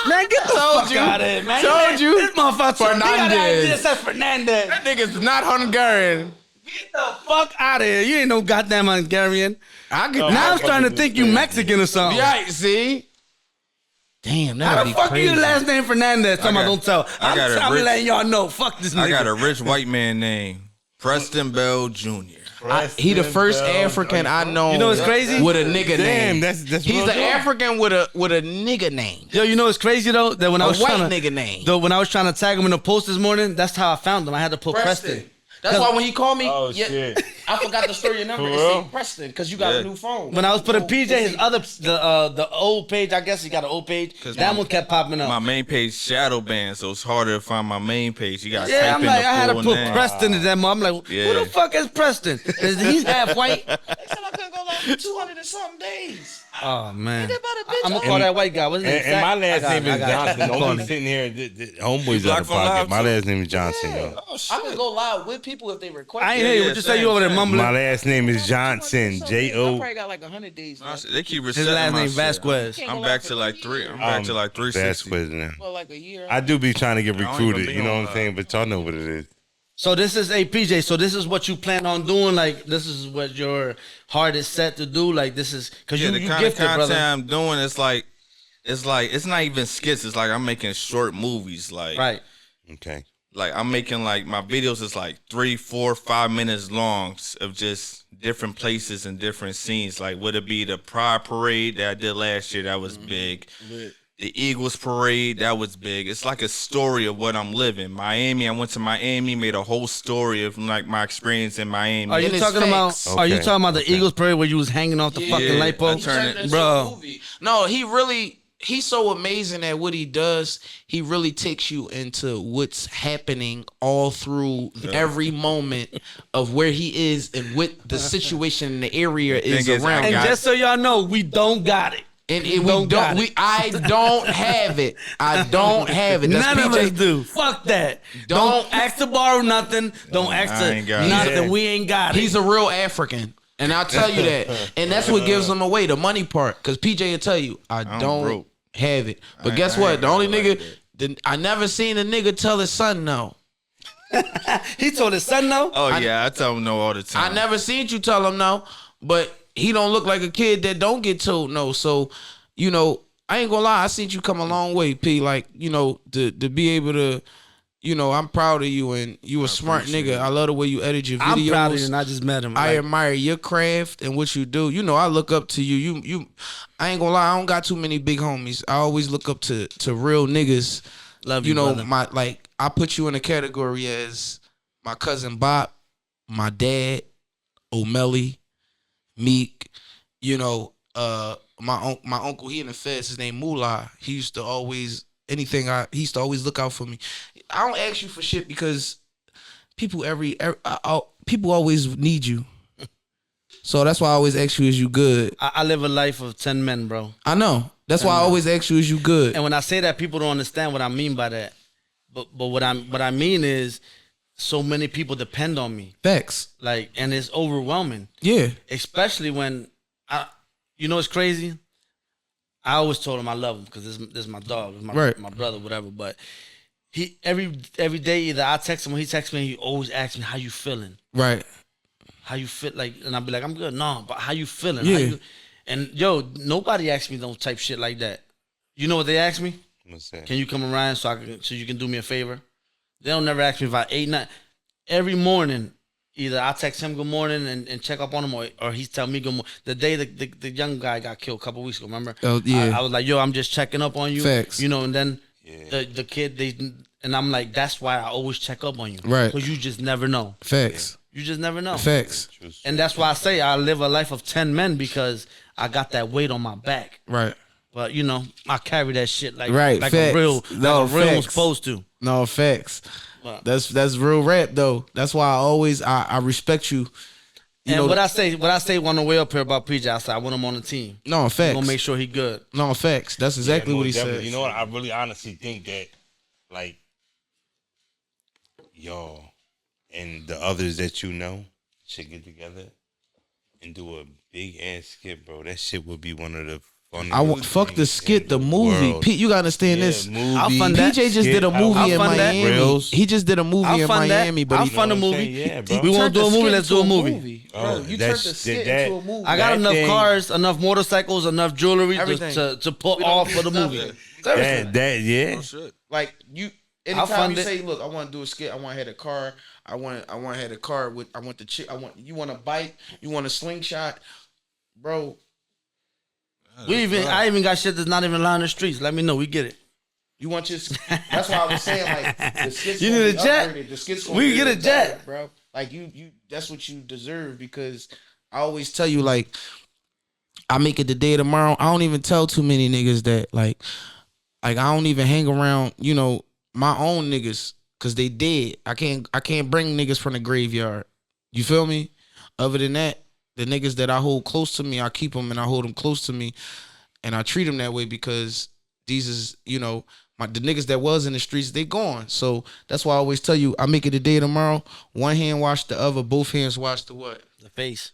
Man, get the fuck out of here, man. Told you. This motherfucker Fernandez. just said Fernandez. That nigga's not Hungarian. Get the fuck out of here. You ain't no goddamn Hungarian. I could Now I'm starting to think you Mexican or something. Yeah, see. Damn, How that'd the be fuck crazy. your last name Fernandez? Talking about don't tell. I'm letting y'all know. Fuck this nigga. I got a rich white man named Preston Bell Jr. He the first African I know. You know what's crazy? With a nigga Damn, name. that's He's real the dope. African with a nigga name. Yo, you know what's crazy though? That when I A was white trying to nigga name. though when I was trying to tag him in the post this morning, that's how I found him. I had to put Preston. That's why when he called me, Oh, shit. I forgot to store your number. For It real? said Preston because you got Yeah. a new phone. When I was putting PJ, his other the old page, I guess he got an old page. That one kept popping up. My main page shadow banned, so it's harder to find my main page. You got to Yeah, type I'm in like, the I had to full put name. Preston in that. I'm like, Yeah. who the fuck is Preston? He's half white. They said I couldn't go like 200 and something days. Oh man, They about a bitch I'm gonna on call me. that white guy. What's his name? And my Zach? last I name got is it. Johnson. I'm Don't calling be him. sitting here. The homeboys Black out of from pocket. Live My too? last name is Johnson, yo. Oh, I can go live with people if they request. I ain't it. hear you. yeah, What you say? You same, over there same. mumbling? My last name is Johnson. I J-O. probably got like 100 days. Nah, Left. they keep His resetting last my name shit. Vasquez. I'm back to like 3. I'm back to like 360. Vasquez now. Well, like a year. I do be trying to get I don't even recruited, be you know on, what I'm saying? But y'all know what it is. So this is APJ. So this is what you plan on doing. Like this is what your heart is set to do. Like this is because Yeah, you the you kind of gifted, content brother. I'm doing is like it's not even skits. It's like I'm making short movies. Like Right. Okay. like I'm making like my videos is like 3, 4, 5 minutes long of just different places and different scenes. Like would it be the Pride Parade that I did last year? That was big. The Eagles Parade, that was big. It's like a story of what I'm living. Miami, I went to Miami, made a whole story of like my experience in Miami. Are you And it's talking about? facts. Are you Okay, talking about the okay. Eagles parade where you was hanging off the fucking light I post? turned it- Bro. No, he's so amazing at what he does. He really takes you into what's happening all through every moment of where he is and what the situation in the area is Thing is, I around. And got just so y'all know, we don't got it. And We don't got it. I don't have it. I don't have it. That's None of PJ. us do. Fuck that. Don't- Don't ask to borrow nothing. Don't ask I ain't to got it. nothing. Yeah. We ain't got it. He's a real African. And I'll tell you that. And that's what gives him away, the money part. Because PJ will tell you, I don't broke. have it. But I guess ain't what? The only like nigga, I never seen a nigga tell his son no. He told his son no. Oh yeah, I tell them no all the time. I never seen you tell him no. But he don't look like a kid that don't get told no. So, you know, I ain't gonna lie. I seen you come a long way, P. Like, you know, to be able to, you know, I'm proud of you, and you a smart appreciate nigga. it. I love the way you edit your videos. I'm proud of you, and I just met him. I Like, admire your craft and what you do. You know, I look up to you. You. I ain't gonna lie. I don't got too many big homies. I always look up to real niggas. love You you, know, brother. I put you in a category as my cousin Bob, my dad, O'Malley, Meek. You know, my uncle. He in the feds. His name Moolah. He used to always he used to always look out for me. I don't ask you for shit because people people always need you. So that's why I always ask you, is you good? I live a life of 10 men, bro. I know. That's why I always ask you, is you good? And when I say that, people don't understand what I mean by that. But what I mean is, so many people depend on me. Facts. Like, and it's overwhelming. Yeah. Especially when you know, it's crazy. I always told him I love him because this is my dog, this is my brother, whatever. But he every day either I text him or he texts me, and he always asks me, how you feeling? Right. How you feel? Like, and I'll be like, I'm good. No, but how you feeling? Yeah. And yo, nobody asks me no type shit like that. You know what they ask me? What's that? Can you come around so you can do me a favor? They don't never ask me if I ate nothing. Every morning, either I text him good morning and check up on him, or he tell me good morning. The day the young guy got killed a couple weeks ago, remember? Oh, yeah. I was like, yo, I'm just checking up on you. Facts. You know, and then the kid, And I'm like, that's why I always check up on you. Right. Because you just never know. Facts. You just never know. Facts. And that's why I say I live a life of 10 men because I got that weight on my back. Right. But, you know, I carry that shit like Facts. a real No, like a real facts. was supposed to. No, facts. But, That's real rap though. That's why I always I respect you. and what I say on the way up here about PJ, I said I want him on the team. No, facts. Gonna make sure he good. No, facts. That's exactly what he said. You know what? I really honestly think that, like, y'all and the others that you know should get together and do a big ass skit, bro. That shit would be one of the funniest. Fuck the skit, the movie. world. Pete, you gotta understand this. Movie, I'll fund that. PJ just did a movie I'll in fund that. Miami. Reels. He just did a movie I'll in fund that. Miami, but I'll he fund a know what I'm movie. saying? Yeah, bro. We won't turned do a the movie. skit Let's do a into movie. Bro, Oh, you turned that's- the skit that- into a movie. I got That enough thing- cars, enough motorcycles, enough jewelry Everything. to put off for the movie. Yeah. Like you, I'll anytime fund you it. say, "Look, I want to do a skit. I want to have a car. I want to have a car with. I want the chick. You want a bike. You want a slingshot, bro. I even got shit that's not even lying the streets. Let me know. We get it. You want your. That's why I was saying like the skits. You gonna need be a jet? upgraded. The skits. We can get a jet. bro. Like you. That's what you deserve because I always tell you like. I make it the day of tomorrow. I don't even tell too many niggas that like I don't even hang around, you know, my own niggas because they dead. I can't bring niggas from the graveyard. You feel me? Other than that, the niggas that I hold close to me, I keep them and I hold them close to me, and I treat them that way because these is, you know, the niggas that was in the streets, they gone. So that's why I always tell you, I make it the day of tomorrow. One hand wash the other, both hands wash the what? The face.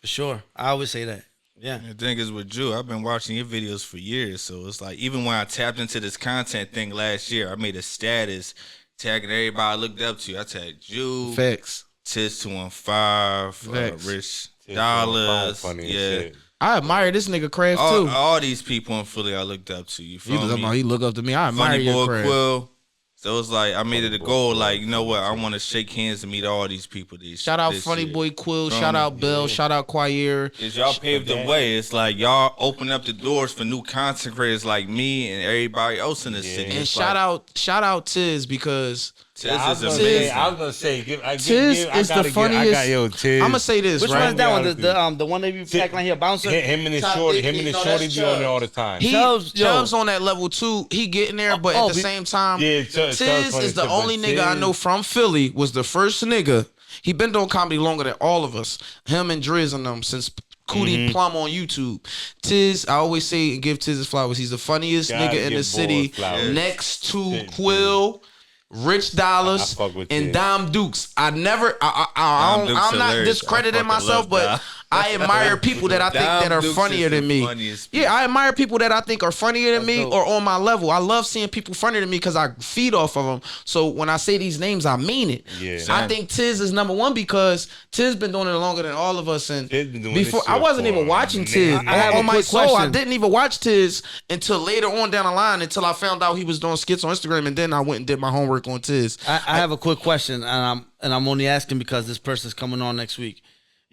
For sure. I always say that. Yeah. The thing is with Ju, I've been watching your videos for years, so it's like even when I tapped into this content thing last year, I made a status tagging everybody I looked up to. I tagged Ju, Facts. Tiz 215, Facts. Rich Tiz Dollars, funny as yeah. shit. I admire this nigga craft too. All these people in Philly I looked up to. You feel me? He look up to me. I admire Funny your Boy craft. Quill. So it's like I made it a goal. Like, you know what? I want to shake hands and meet all these people. Shout out this Funny year. Boy Quill. Shout out Bill. Shout out Choir. Cause y'all paved the way. It's like y'all open up the doors for new content creators like me and everybody else in the city. And It's shout out Tiz because Tiz I is was amazing. gonna say, Tiz is the funniest. I got Tiz. I'm gonna say this, Which right? one's that one? The one that you act like he a bouncer? Him and his Top shorty, big, him and his no, shorty that's be on there Chubbs. all the time. Chubbs on that level too. He getting there, but at the same time, Yeah, Chubbs Tiz funny is the too, but only nigga I Tiz- know from Philly. Was the first nigga. He been doing comedy longer than all of us. Him and Driz and them since Cootie Plum on YouTube. Tiz, I always say and give Tiz his flowers. He's the funniest Gotta nigga in give the city, boys flowers. next to Tiz. Quill, Rich Dollars, I fuck with and Tiz. Dom Dukes. I'm Dom Dukes not hilarious. discrediting I fucking myself, love but Dom. I admire people that I think Dom that are Dukes funnier is than the me. funniest Yeah, I admire people that I think are funnier than me dope. or on my level. I love seeing people funnier than me because I feed off of them. So when I say these names, I mean it. Yeah. I think Tiz is number one because Tiz been doing it longer than all of us. And Tiz been doing before this I shit wasn't for even a watching minute. Tiz. I have a On my quick soul, I question. didn't even watch Tiz until later on down the line until I found out he was doing skits on Instagram, and then I went and did my homework on Tiz. I have a quick question, and I'm only asking because this person's coming on next week.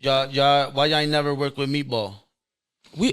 Y'all, why y'all ain't never work with Meatball?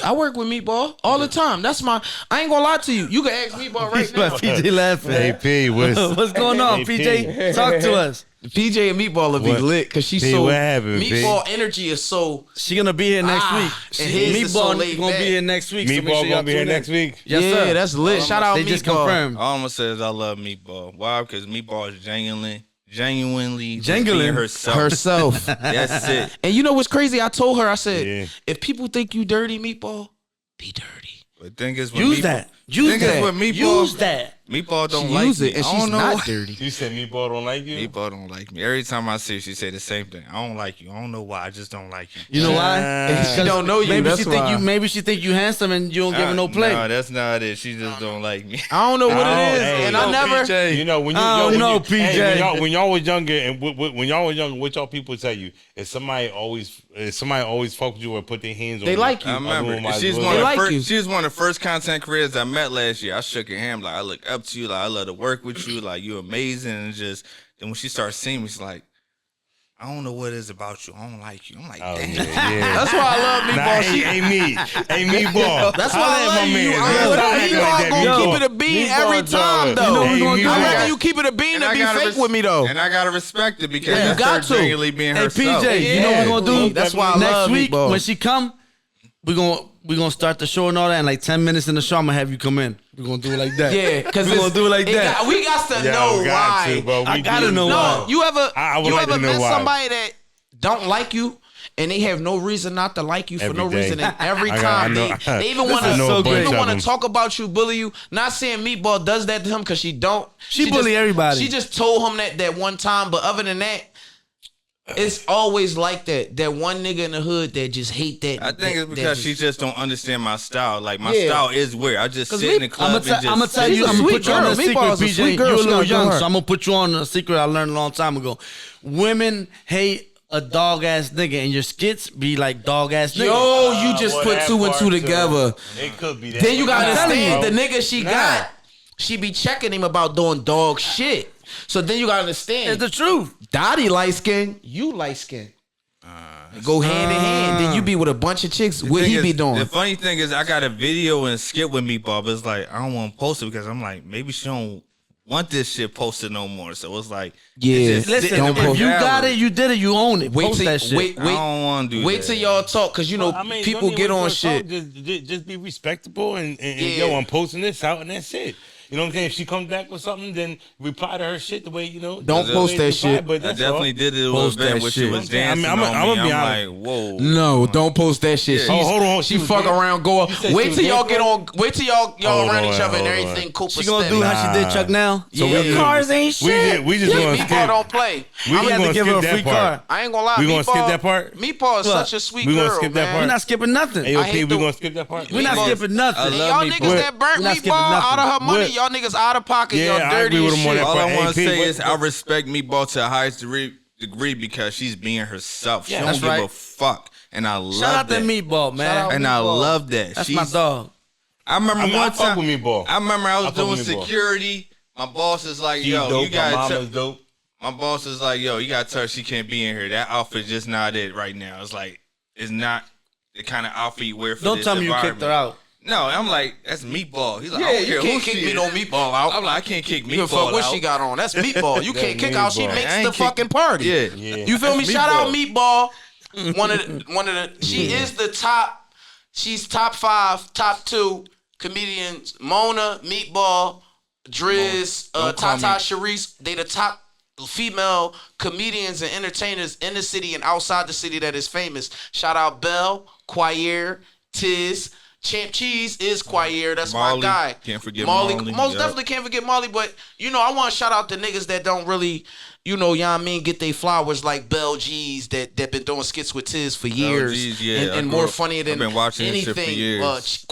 I work with Meatball all the time. That's my. I ain't gonna lie to you. You can ask Meatball right now. PJ laughing. Hey P, What's going on, Hey, PJ? Talk to us. PJ and Meatball will be What? lit because she's P, so. what happened, P? Meatball energy is so. She gonna be here next week. and his is so Meatball laid gonna back. be here next week. so make Meatball sure y'all gonna be here tune in. next week. Yes, yeah, sir. that's lit. Shout out They Meatball. just confirmed. All I'm gonna say is I love Meatball. Why? Because Meatball is genuinely just Jangling. being herself. Herself. That's it. And you know what's crazy? I told her, I said, Yeah. if people think you dirty, Meatball, be dirty. But thing is, with Use Meatball, that. Use thing is that. with Meatball, Use that. Meatball don't She like use me. it, and I she's don't know not why. dirty. You said Meatball don't like you? Meatball don't like me. Every time I see her, she say the same thing. I don't like you. I don't know why. I just don't like you. You know why? She don't know you. Maybe That's she think why. maybe she think you handsome and you don't give her no play. No, that's not it. She just don't like me. I don't know what Oh, it is, hey, and I yo, never. PJ. You know when you I yo, don't when know, you- PJ. hey, when y'all was younger and when y'all was younger, what y'all people tell you? If somebody always fuck with you or put their hands on They you, like you. I I remember. might as She's well. one They of like the first, you. she was one of the first content creators I met last year. I shook her hand like I look up to you, like I love to work with you, like you amazing, and just then when she started seeing me, she's like, I don't know what it is about you. I don't like you. I'm like, Oh, damn. yeah. That's why I love Meatball. Nah, She, hey, Meatball. that's why I love you. Meatball gonna keep it a bean every time, though. You know we gonna do I'd that. rather you keep it a bean than be fake with me, though. And I gotta respect it because Yeah, you that's got her to. genuinely being Hey, herself. PJ, you know what we're gonna do? That's why I Next love week Meatball. when she come, we're gonna start the show and all that. And like 10 minutes in the show, I'm gonna have you come in. We're gonna do it like that. Yeah, because we're gonna do it like that. We got to Yeah, know we got why. to, bro. I We gotta do. know No, why. you ever I would you like ever to know met why. somebody that don't like you and they have no reason not to like you for Every no day. reason, and every I time know- they even This want to is so great. even want Them. to talk about you, bully you. Not saying Meatball does that to him because she don't. She bully everybody. She just told him that one time, but other than that. It's always like that. That one nigga in the hood that just hate that. I think it's because she just don't understand my style. Like my Yeah. style is weird. I just 'Cause sit in the I'm club I'm gonna and just. tell She's you. a I'm gonna sweet put you on girl. a secret, Meatball's a PJ. sweet girl. You're a She little got good young, heart. so I'm gonna put you on a secret I learned a long time ago. Women hate a dog ass nigga, and your skits be like dog ass nigga. Yo, you just Well, put that two and part two too. together. It could be that. Then you gotta I'm telling understand you, the nigga she got. She be checking him about doing dog shit. So then you gotta understand. It's the truth. Dottie light skin, you light skin. Go hand in hand. Then you be with a bunch of chicks. What thing he be is- doing? The funny thing is, I got a video and skit with Meatball, but it's like I don't want to post it because I'm like, maybe she don't want this shit posted no more. So it's like, Yeah, it's just Listen, sitting in don't my post- if you got gallery. it, you did it. You own it. Wait Post till that shit. wait I don't want to do wait that. till y'all talk, cause you know I mean, people don't get even on wait till shit. Just be respectable and Yeah. yo, I'm posting this out and that's it. You know what I'm saying? If she comes back with something, then reply to her shit the way you know. Don't the post way that it's shit. replied, But I that's definitely all. did it a Post little bit that when she shit. was I mean, dancing I'm on gonna me. be I'm honest. like, whoa. No, don't post that shit. Yeah. She's- hold on. She She was fuck dancing? around, go. You said Wait she till was y'all get dancing? on. Wait till y'all Hold around on, each other and hold on. everything. She gonna do how she did Chuck now. So we gonna- cars ain't shit. We just Yeah, gonna Meatball skip. don't play. We had just to gonna give her skip a free that part. car. I ain't gonna lie. We gonna skip Meatball- that part? Meatball is What? such a sweet We gonna girl, skip that man. part? We're not skipping nothing. Hey, yo, I hate P, we the- gonna skip that part? We're not Meatball- skipping nothing. I And love y'all Meatball. niggas that burnt We're not skipping Meatball out of her nothing. money, What? y'all niggas out of pocket. Yeah, y'all I dirty agree with as him on shit. that All part. I want to AP, say what- is I respect Meatball to the highest degree because she's being herself. She Yeah, don't that's give a right. fuck, and I love Shout out that. to Meatball, man. out And I Meatball. love that. That's She's, my dog. I remember I mean, I one fuck time. with Meatball. I remember I was fuck doing with Meatball. security. My boss is like, She's "Yo, dope. you gotta." My mama's dope. My boss is like, "Yo, you gotta tell her she can't be in here. That outfit just not it right now. It's like it's not the kind of outfit you wear for Don't this tell me you environment." kicked her out. No, I'm like, that's Meatball. He's like, Yeah, I don't you care can't who kick she me is. no Meatball out. I'm like, I can't kick You give a Meatball fuck what out. she got on. That's Meatball. You can't kick out. She Meatball. makes I ain't the kick- fucking party. Yeah. Yeah. You feel me? That's Shout out Meatball. Meatball. One of the. She is the top. She's top 5, top 2 comedians. Mona, Meatball, Driz, Don't call Tata me- Sharice. They the top female comedians and entertainers in the city and outside the city that is famous. Shout out Belle, Choir, Tiz. Champ Cheese is Choir. That's Marley. my guy. Can't forget Marley. Most Yup. definitely can't forget Marley. But you know, I want to shout out the niggas that don't really, you know what I mean, get their flowers like Bell G's that been doing skits with Tiz for years. G's, yeah, and I grew more up- funnier than I've been watching this anything. shit for years.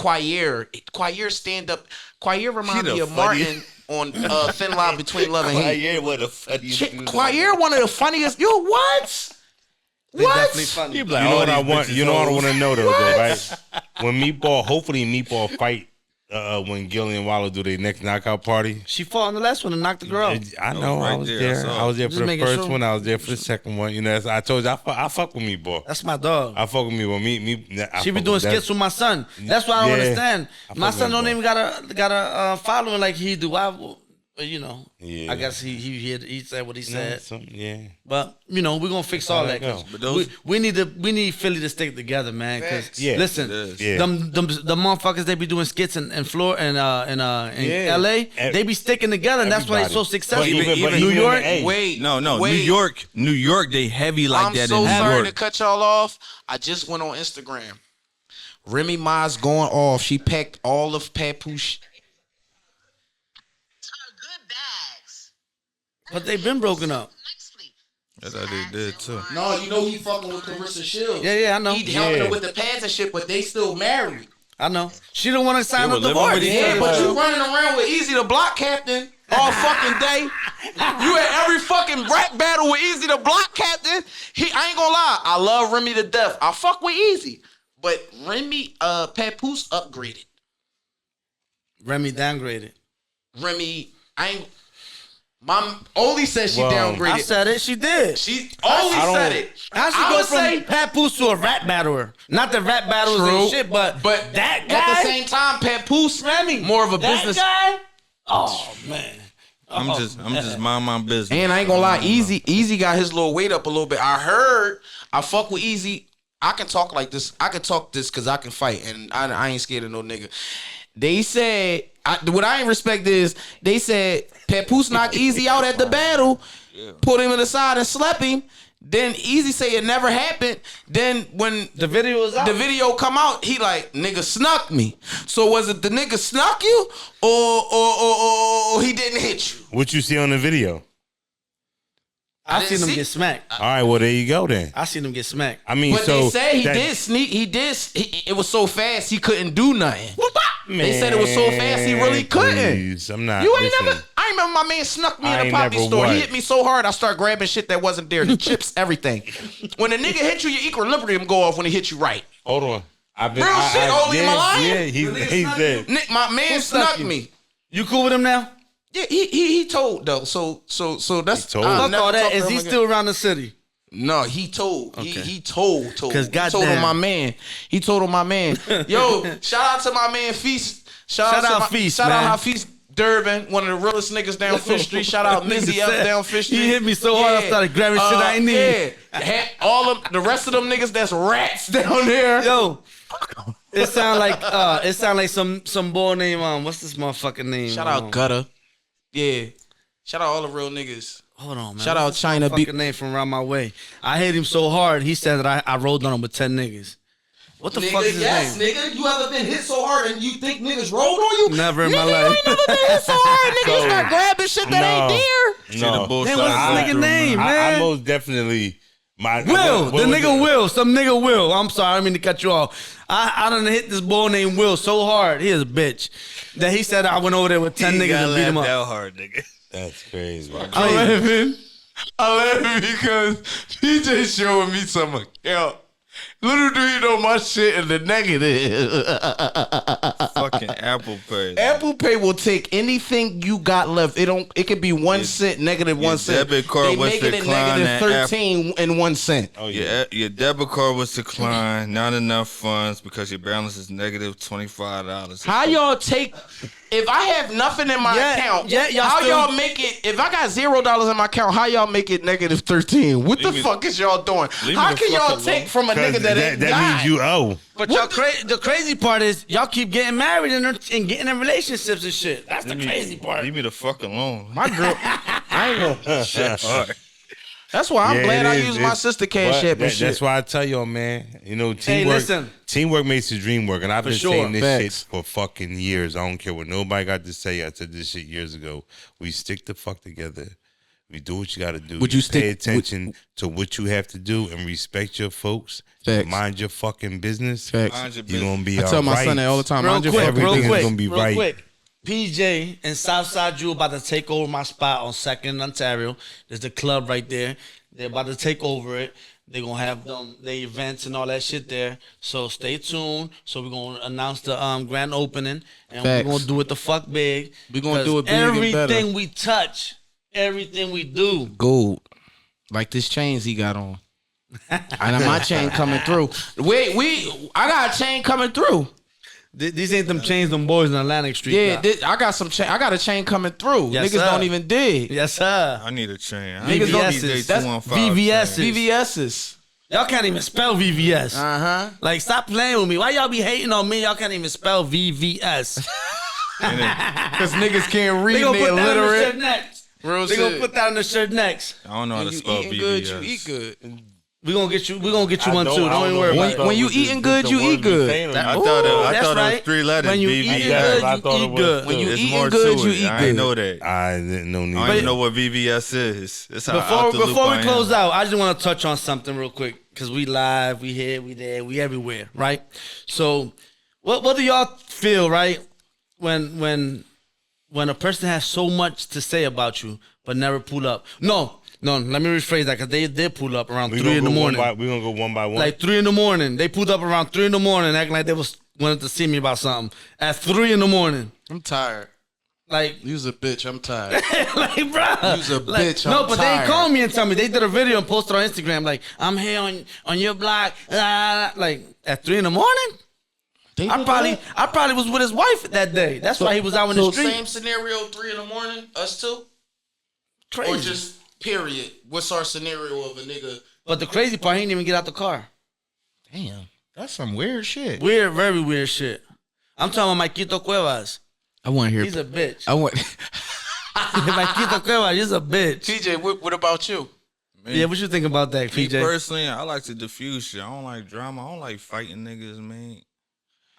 Choir stand up. Choir remind She me the of Martin funniest- on Thin Line Between Love and Hate. Yeah, what the funniest. Choir one of the funniest. Yo, what? They What? definitely funny. You know what I want? You know what I want to know though, right? When Meatball, hopefully Meatball fight when Gillian Wallow do their next knockout party. She fought on the last one and knocked the girl out. I know. right I was there, I there. saw I was there Just for the making first sure. one. I was there for the second one. You know, I told you I fuck with Meatball. That's my dog. I fuck with Meatball. She be doing skits with my son. That's why I don't Yeah. understand. I My fuck son with don't him, even got a following like he do. You know, Yeah. I guess he said what he said. Yeah. But you know, we're gonna fix all that. 'cause But those- we need Philly to stick together, man. Because Yeah. listen, It is. Yeah. the motherfuckers they be doing skits in Florida and in Yeah. LA, they be sticking together, and that's why they so Everybody. successful. But even New in York, the A. Wait. No, wait. New York, they heavy like I'm that so in New sorry York. to cut y'all off. I just went on Instagram. Remy Ma's going off. She packed all of Papoose. Good bags. but they've been broken up. Nicely. That's how they did too. No, you know he fucking with Clarissa Shields. Yeah, I know. He helping Yeah. her with the pads and shit, but they still married. I know. She don't want to sign They a were living divorce. with each Yeah, other. but you running around with Easy the Block Captain all fucking day. You at every fucking rap battle with Easy the Block Captain. I ain't gonna lie, I love Remy to death. I fuck with Easy, but Remy Papoose upgraded. Remy downgraded. Remy, I ain't. My Oli said she Well, downgraded. I said it. She did. She only said it. How she I go would from say Papoose to a rap battler? Not the rap battles and shit, but that guy. at the same time, Papoose more of a that business. guy? Oh man. I'm just mind my business. And I ain't gonna lie, Easy got his little weight up a little bit. I fuck with Easy. I can talk like this. I can talk this because I can fight, and I ain't scared of no nigga. They said what I ain't respect is they said Papoose knocked Easy out at the battle, put him in the side and slept him. Then Easy say it never happened. Then when The video was out. the video come out, he like, nigga snuck me. So was it the nigga snuck you or he didn't hit you? What you see on the video? I seen him see- get smacked. All right, well there you go then. I seen him get smacked. I mean, But so they say he that- did sneak. It was so fast he couldn't do nothing. Man, They said it was so fast he really couldn't. please, I'm not. You ain't listen, never. I remember my man snuck me I in a ain't poppy never store. what? He hit me so hard I start grabbing shit that wasn't there. The chips, everything. When a nigga hit you, your equilibrium go off when he hit you right. Hold on. I've been Real shit, Oli, am I lying? Yeah, he's dead. Nick, my man Who snuck snuck you? me. You cool with him now? Yeah, he told though. So that's He told? I'll Fuck never all that. talk to Is him he again. still around the city? No, he told. Okay. He told. 'Cause He told goddamn. on my man. He told on my man. Yo, shout out to my man Feast. Shout Out to Feast, Shout man. out Feast Durbin, one of the realest niggas down Fifth Street. Shout out Mizzy up down Fifth Street. He hit me so hard I started grabbing shit I ain't need. Yeah, all of the rest of them niggas that's rats down there. Yo, it sound like some boy named what's this motherfucking name? Shout out Gutter. Yeah. Shout out all the real niggas. Hold on, man. Shout out What's this China fucking Beat. name from around my way. I hate him so hard. He said that I rolled on him with 10 niggas. What the fuck is his name? nigga. You ever been hit so hard and you think niggas rolled on you? Never in my Nigga, life. you ain't never been hit so hard, nigga. You start grabbing shit that ain't there. No, the bullshit Hey, what's I this go nigga through, name, man? I most definitely my Will, what the was nigga it? Will, some nigga Will. I'm sorry, I didn't mean to cut you off. I done hit this boy named Will so hard, he is a bitch, that he said I went over there with 10 niggas and beat him up. that hard, nigga. That's crazy. I laughing because PJ showing me some account. Little do you know my shit in the negative. Fucking Apple Pay. Apple Pay will take anything you got left. It could be 1 cent, negative 1 cent. debit card they was make it a declined negative at 13 and 1 cent. Oh yeah. Your debit card was declined. Not enough funds because your balance is negative $25. How y'all take? If I have nothing in my account, y'all how still- y'all make it? If I got $0 in my account, how y'all make it negative 13? What the me- fuck is y'all doing? leave me How the can fuck y'all alone. take from a nigga that ain't that got? means you owe. But y'all the crazy part is y'all keep getting married and getting in relationships and shit. That's the crazy part. Leave me the fuck alone. My girl, I ain't gonna. Shit hard. That's why I'm Yeah, glad it I is. use my It's- sister cash but app and shit. That's why I tell y'all, man. You know, teamwork. listen. Teamwork makes the dream work, and I've been sure. saying this Facts. shit for fucking years. I don't care what nobody got to say. I said this shit years ago. We stick the fuck together. We do what you got to do. Would you pay stick- attention to what you have to do and respect your folks. Facts. Mind your fucking business. Facts. Mind your You're business. gonna be I tell my alright. son that all the time. Real Mind your quick, fucking real everything is quick, gonna be real right. quick. PJ and SouthSideJu about to take over my spot on 2nd and Ontario. There's the club right there. They're about to take over it. They're gonna have the events and all that shit there. So stay tuned. So we're gonna announce the grand opening, and Facts. we're gonna do it the fuck big. We gonna 'Cause do it big and better. everything we touch, everything we do. gold, like this chains he got on. And my chain coming through. I got a chain coming through. These ain't them chains, them boys in Atlantic Street. Yeah, now. I got some chain. I got a chain coming through. Yes, Niggas sir. don't even dig. Yes, sir. I need a chain. Niggas don't need this. That's VVS. VVS's. Y'all can't even spell VVS. Uh-huh. Like, stop playing with me. Why y'all be hating on me? Y'all can't even spell VVS. Because niggas can't read. They gonna They put that on the shirt illiterate. next. Real They gonna shit. put that on the shirt next. I don't know how When to you spell eating VVS. good, you eat good. We gonna get you. We gonna get you I one don't- too. I Don't don't even know worry what about it. the When you words eating is, good, the you words eat be good. saying on That- it. I thought that's it was right. 3 letters. When you VVS. eating Yes, good, I you thought it eat was good. too. When you There's eating more good, to you it. eat I good. ain't know that. I didn't know I don't neither. even know what VVS is. That's how out the loop Before I we am. close out, I just want to touch on something real quick because we live, we here, we there, we everywhere, right? So, what do y'all feel, right? When a person has so much to say about you but never pull up. No, let me rephrase that because they did pull up around 3 in the morning. We're gonna go one by one. Like 3 in the morning. They pulled up around 3 in the morning acting like they wanted to see me about something. At 3 in the morning. I'm tired. Like, You's a bitch. I'm tired. like, bro. You's a Like, bitch. no, I'm but tired. they called me and tell me they did a video and posted on Instagram. Like, I'm here on your block. Like at 3 a.m. They I did probably was with his wife that day. That's why he was out in the So street. same scenario, 3 a.m. Us too, Crazy. or just period. What's our scenario of a nigga? But the crazy part, he didn't even get out the car. Damn, that's some weird shit. Weird, very weird shit. I'm talking about Maikito Cuevas. I want to hear. He's a bitch. I want. Maikito Cuevas, he's a bitch. PJ, what about you? Yeah, what you think about that, Me PJ? personally, I like to diffuse shit. I don't like drama. I don't like fighting niggas, man.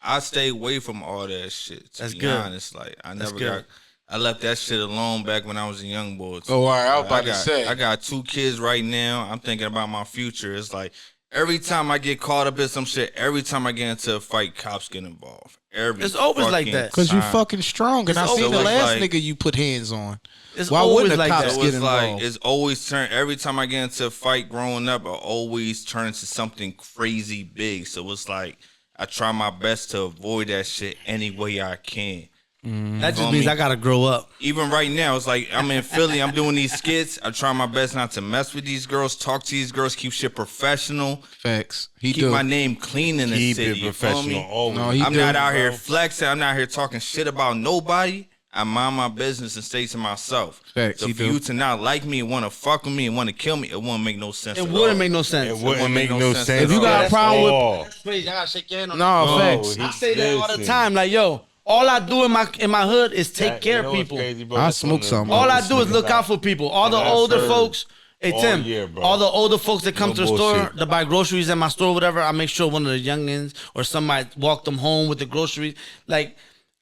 I stay away from all that shit. To That's be good. honest, like I That's never good. I left that shit alone back when I was a young boy. Oh, all right. I was about to got, say. I got 2 kids right now. I'm thinking about my future. It's like every time I get caught up in some shit, every time I get into a fight, cops get involved. It's always like fucking that. Cause you time. fucking strong, and It's I seen the always last like- nigga you put hands on. It's Why always wouldn't the like cops that. So get it's like involved? it's always turn every time I get into a fight growing up, I always turn into something crazy big. So it's like I try my best to avoid that shit any way I can. That just Feel means me? I gotta grow up. Even right now, it's like I'm in Philly, I'm doing these skits. I try my best not to mess with these girls, talk to these girls, keep shit professional, Facts. He keep do. my name clean in the Keep city. it You feel professional me? always. No, he I'm do, not out here bro. flexing. I'm not here talking shit about nobody. I mind my business and stay to myself. Facts, So he for do. you to not like me and want to fuck with me and want to kill me, it wouldn't make no sense. It at wouldn't all. make no sense. It wouldn't make no sense. If you got a at problem with- all. That's crazy. I gotta shake your hand on No, that. facts. he- I say that all the listen. time. Like, yo, all I do in my hood is take care of people. I smoke some. All I do is look out for people. All the And I've older heard folks. Hey all Tim, year, bro. all the older folks that come No to the store bullshit. to buy groceries at my store, whatever, I make sure one of the youngins or somebody walk them home with the groceries. Like,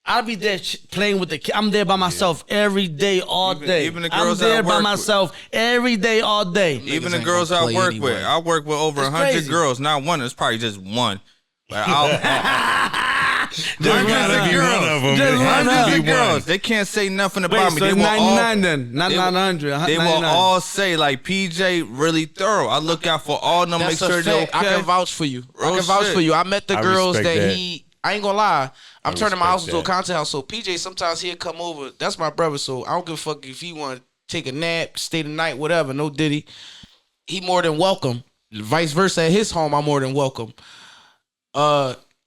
I'll be there playing with the kids. I'm there by myself every day, all day. even the I'm girls I there by work with. myself every day, all day. Even Niggas the ain't girls gonna I play work anyway. with, I work with over It's 100 crazy. girls. Not one. It's probably just one. But I'll, There's Hundreds gotta of be girls. one of them. Just It has hundreds to of be one. girls. They can't say nothing about Wait, me. so They it's will 99 all, then, not they will- 900. They will 99. all say like PJ really thorough. I look out for all of them. That's make sure a they're fact. okay. I can vouch for you. I Real can vouch shit. for you. I met the I girls respect that that. I ain't gonna lie. I'm turning my respect house into a that. content house. So PJ sometimes he'll come over. That's my brother. So I don't give a fuck if he want to take a nap, stay the night, whatever. No diddy. He more than welcome. Vice versa at his home, I'm more than welcome.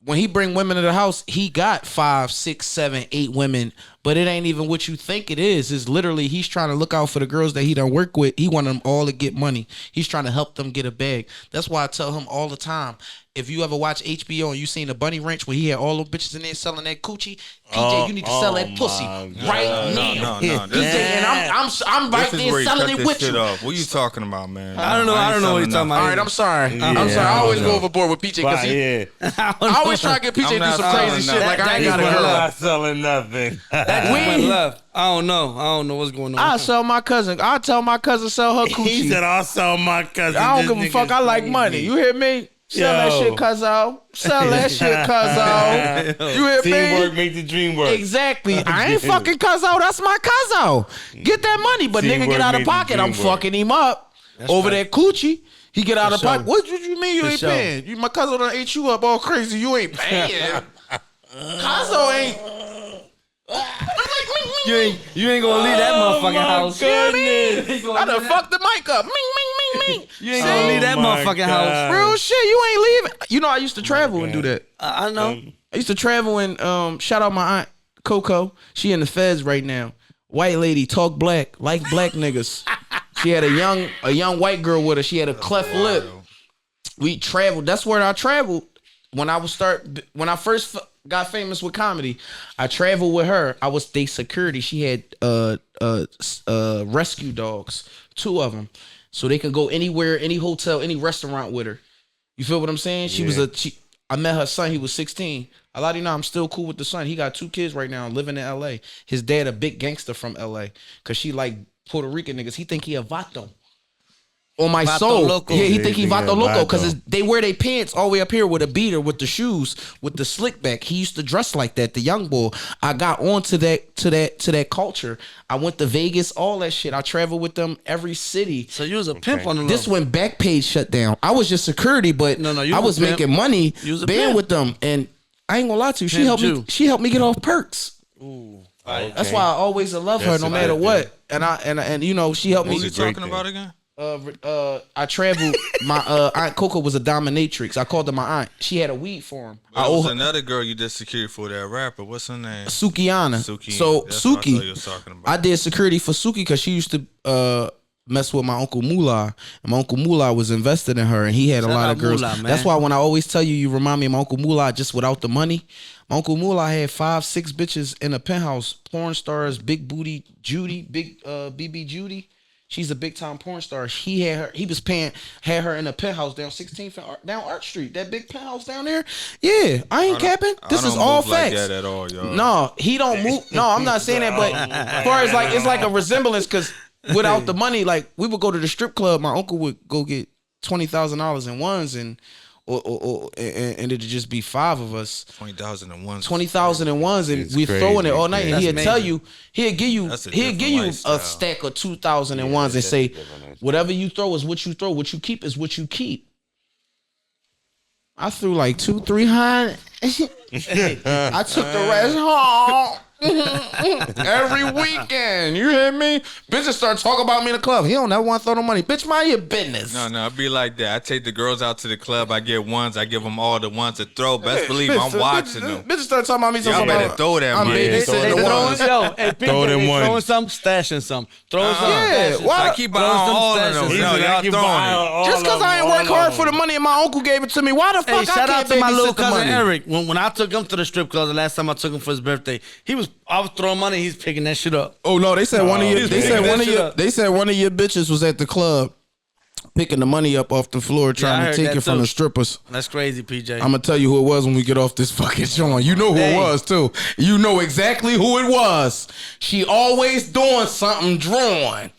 When he bring women to the house, he got 5, 6, 7, 8 women, but it ain't even what you think it is. It's literally he's trying to look out for the girls that he done work with. He want them all to get money. He's trying to help them get a bag. That's why I tell him all the time. If you ever watch HBO and you seen the Bunny Ranch where he had all them bitches in there selling that coochie, PJ, you need to sell that pussy right now. No. PJ, and I'm right This is there where you selling cut it this with shit you. off. What you talking about, man? I don't know what ain't you're selling talking about. All right, I'm sorry. I'm Yeah, sorry. I always I go know. overboard with PJ because But, he. yeah. I always try to get PJ to I'm do not some crazy selling shit. Like I ain't That got a is girl. my Not selling nothing. That's We- my love. I don't know what's going on. I sell my cousin. I tell my cousin sell her He coochie. said, "I'll sell my cousin." I don't This give a fuck. nigga's I like crazy. money. You hear me? Sell that Yo. shit, cuzzo. Sell that shit, cuzzo. You hear Teamwork me? make the dream work. Exactly. I ain't fucking cuzzo. That's my cuzzo. Get that money, but nigga Teamwork get out of made the pocket. I'm dream work. fucking him up over that coochie. He get out of sure. pocket. What you mean you For ain't sure. paying? You, my cousin done ate you up all crazy. You ain't paying. Cuzzo ain't. You ain't gonna leave that motherfucking house. You know what I mean? You ain't gonna I done leave that- fucked the mic up. Ming, ming, ming, ming. You ain't gonna leave that Oh my motherfucking house. God. Real shit. You ain't leaving. You know, I used to travel and do that. I know. I used to travel and shout out my aunt Coco. She in the feds right now. White lady, talk black, like black niggas. She had a young white girl with her. She had a cleft lip. We traveled. That's where I traveled when I first got famous with comedy. I traveled with her. I was state security. She had rescue dogs, 2 of them, so they could go anywhere, any hotel, any restaurant with her. You feel what I'm saying? I met her son. He was 16. A lot of you know I'm still cool with the son. He got 2 kids right now, living in LA. His dad a big gangster from LA, cause she like Puerto Rican niggas. He think he a vato. On my Vato soul. loco. Yeah, he Yeah, think he he think vato he a loco because vato. they wear their pants all the way up here with a beater, with the shoes, with the slick back. He used to dress like that. The young boy. I got on to that culture. I went to Vegas, all that shit. I traveled with them every city. So you was a pimp on the low. This when Backpage shut down. I was just security, but No, you I was was a pimp. making money You was a being pimp. with them. And I ain't gonna lie to you. She Pimp helped me. Jew. She helped me get off perks. Fire. That's why I always love her That's no a matter good what. And you know, she helped What me. was It's a you great talking thing. about again? I traveled. My Aunt Coco was a dominatrix. I called her my aunt. She had a weed for him. I There owe was her another girl you did security for, that rapper. What's her name? Sukiana. Suki. So That's what I thought you Suki, was talking about. I did security for Suki because she used to mess with my uncle Moolah, and my uncle Moolah was invested in her, and he had a Shout lot out of girls. Moolah, man. That's why when I always tell you, you remind me of my uncle Moolah just without the money. My uncle Moolah had 5-6 bitches in a penthouse, porn stars, big booty Judy, big BB Judy. She's a big time porn star. He had her. He was had her in a penthouse down 16th and down Arch Street. That big penthouse down there. Yeah, I ain't capping. This is all move like facts. that at all, y'all. No, he don't move. No, I'm not saying that. But as far as like, it's like a resemblance because without the money, like we would go to the strip club. My uncle would go get $20,000 in ones and and it'd just be 5 of us. 20,000 and one. 20,000 in ones, and It's we throwing it crazy. all night. And That's he'd tell amazing. you, he'd give you That's a a different lifestyle. stack of 2,000 in ones and that's say, a different lifestyle. whatever you throw is what you throw. What you keep is what you keep. I threw like 200-300. I took the rest home. Every weekend, you hear me? Bitches start talking about me in the club. He don't never want to throw no money. Bitch, mind your business. No, it'd be like that. I take the girls out to the club. I get ones. I give them all the ones to throw. Best believe I'm watching them. Bitches start talking about me. Y'all better throw that I'm money. babysitting throw They the them ones. throwing, hey, Throw them they throwing ones. some, stashing some. Throwing some, Yeah, stashing why- some. I keep buying Throwing some all of stashes. them. He's No, like, y'all throwing it. Just because I ain't work hard for the money and my uncle gave it to me, why the fuck Hey, I shout out can't to my little babysit the cousin money? Eric. When I took him to the strip club the last time I took him for his birthday, I was throwing money. He's picking that shit up. Oh no, they said one of your They said one of your bitches was at the club picking the money up off the floor I trying to heard take that it from too. the strippers. That's crazy, PJ. I'm gonna tell you who it was when we get off this fucking joint. You know who Hey. it was too. You know exactly who it was. She always doing something drawing.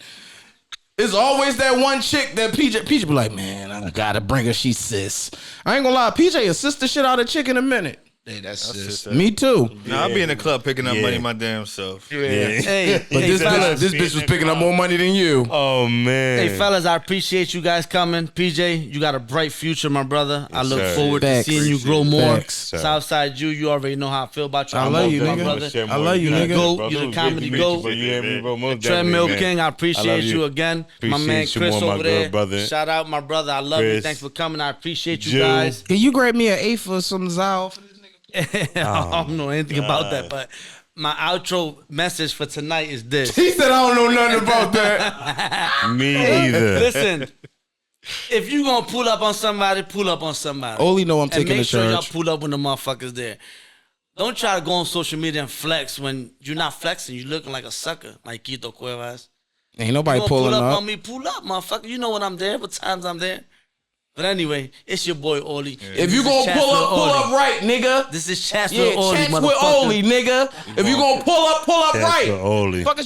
It's always that one chick that PJ be like, man, I gotta bring her. She sis. I ain't gonna lie, PJ assist the shit out of chick in a minute. Hey, that's sis. Me too. Nah, I be in the club picking up money my damn self. Yeah. Hey, But hey, this fellas, bitch was picking up more money than you. Oh man. hey, fellas, I appreciate you guys coming. PJ, you got a bright future, my brother. I look sir. forward Facts. to seeing you grow more. Facts, sir. SouthSideJu, you already know how I feel about you. I I'm love over you, my nigga. brother. I love you, nigga. Goat, you the comedy goat. You hear me, bro? Most Treadmill definitely, man. King, I I appreciate love you again. My Appreciate man you Chris more, my over good there. brother. Shout out, my brother. I love you. Chris. Thanks for coming. I appreciate you Jew. guys. Can you grab me an 8 for some Zal for this nigga? I don't know anything about that, but my outro message for tonight is this. He said I don't know nothing about that. Me either. Listen, if you gonna pull up on somebody, pull up on somebody. Only know I'm And taking make the sure y'all charge. pull up when the motherfuckers there. Don't try to go on social media and flex when you're not flexing. You're looking like a sucker, like Quito Cuevas. Ain't nobody You gonna pulling pull up up. on me, pull up, motherfucker. You know when I'm there, what times I'm there. But anyway, it's your boy Oli. If you gonna pull up right, nigga. This is Chats Yeah, with Oli, chats with motherfucker. Oli, nigga. If you gonna pull up That's right. for Oli. Fuck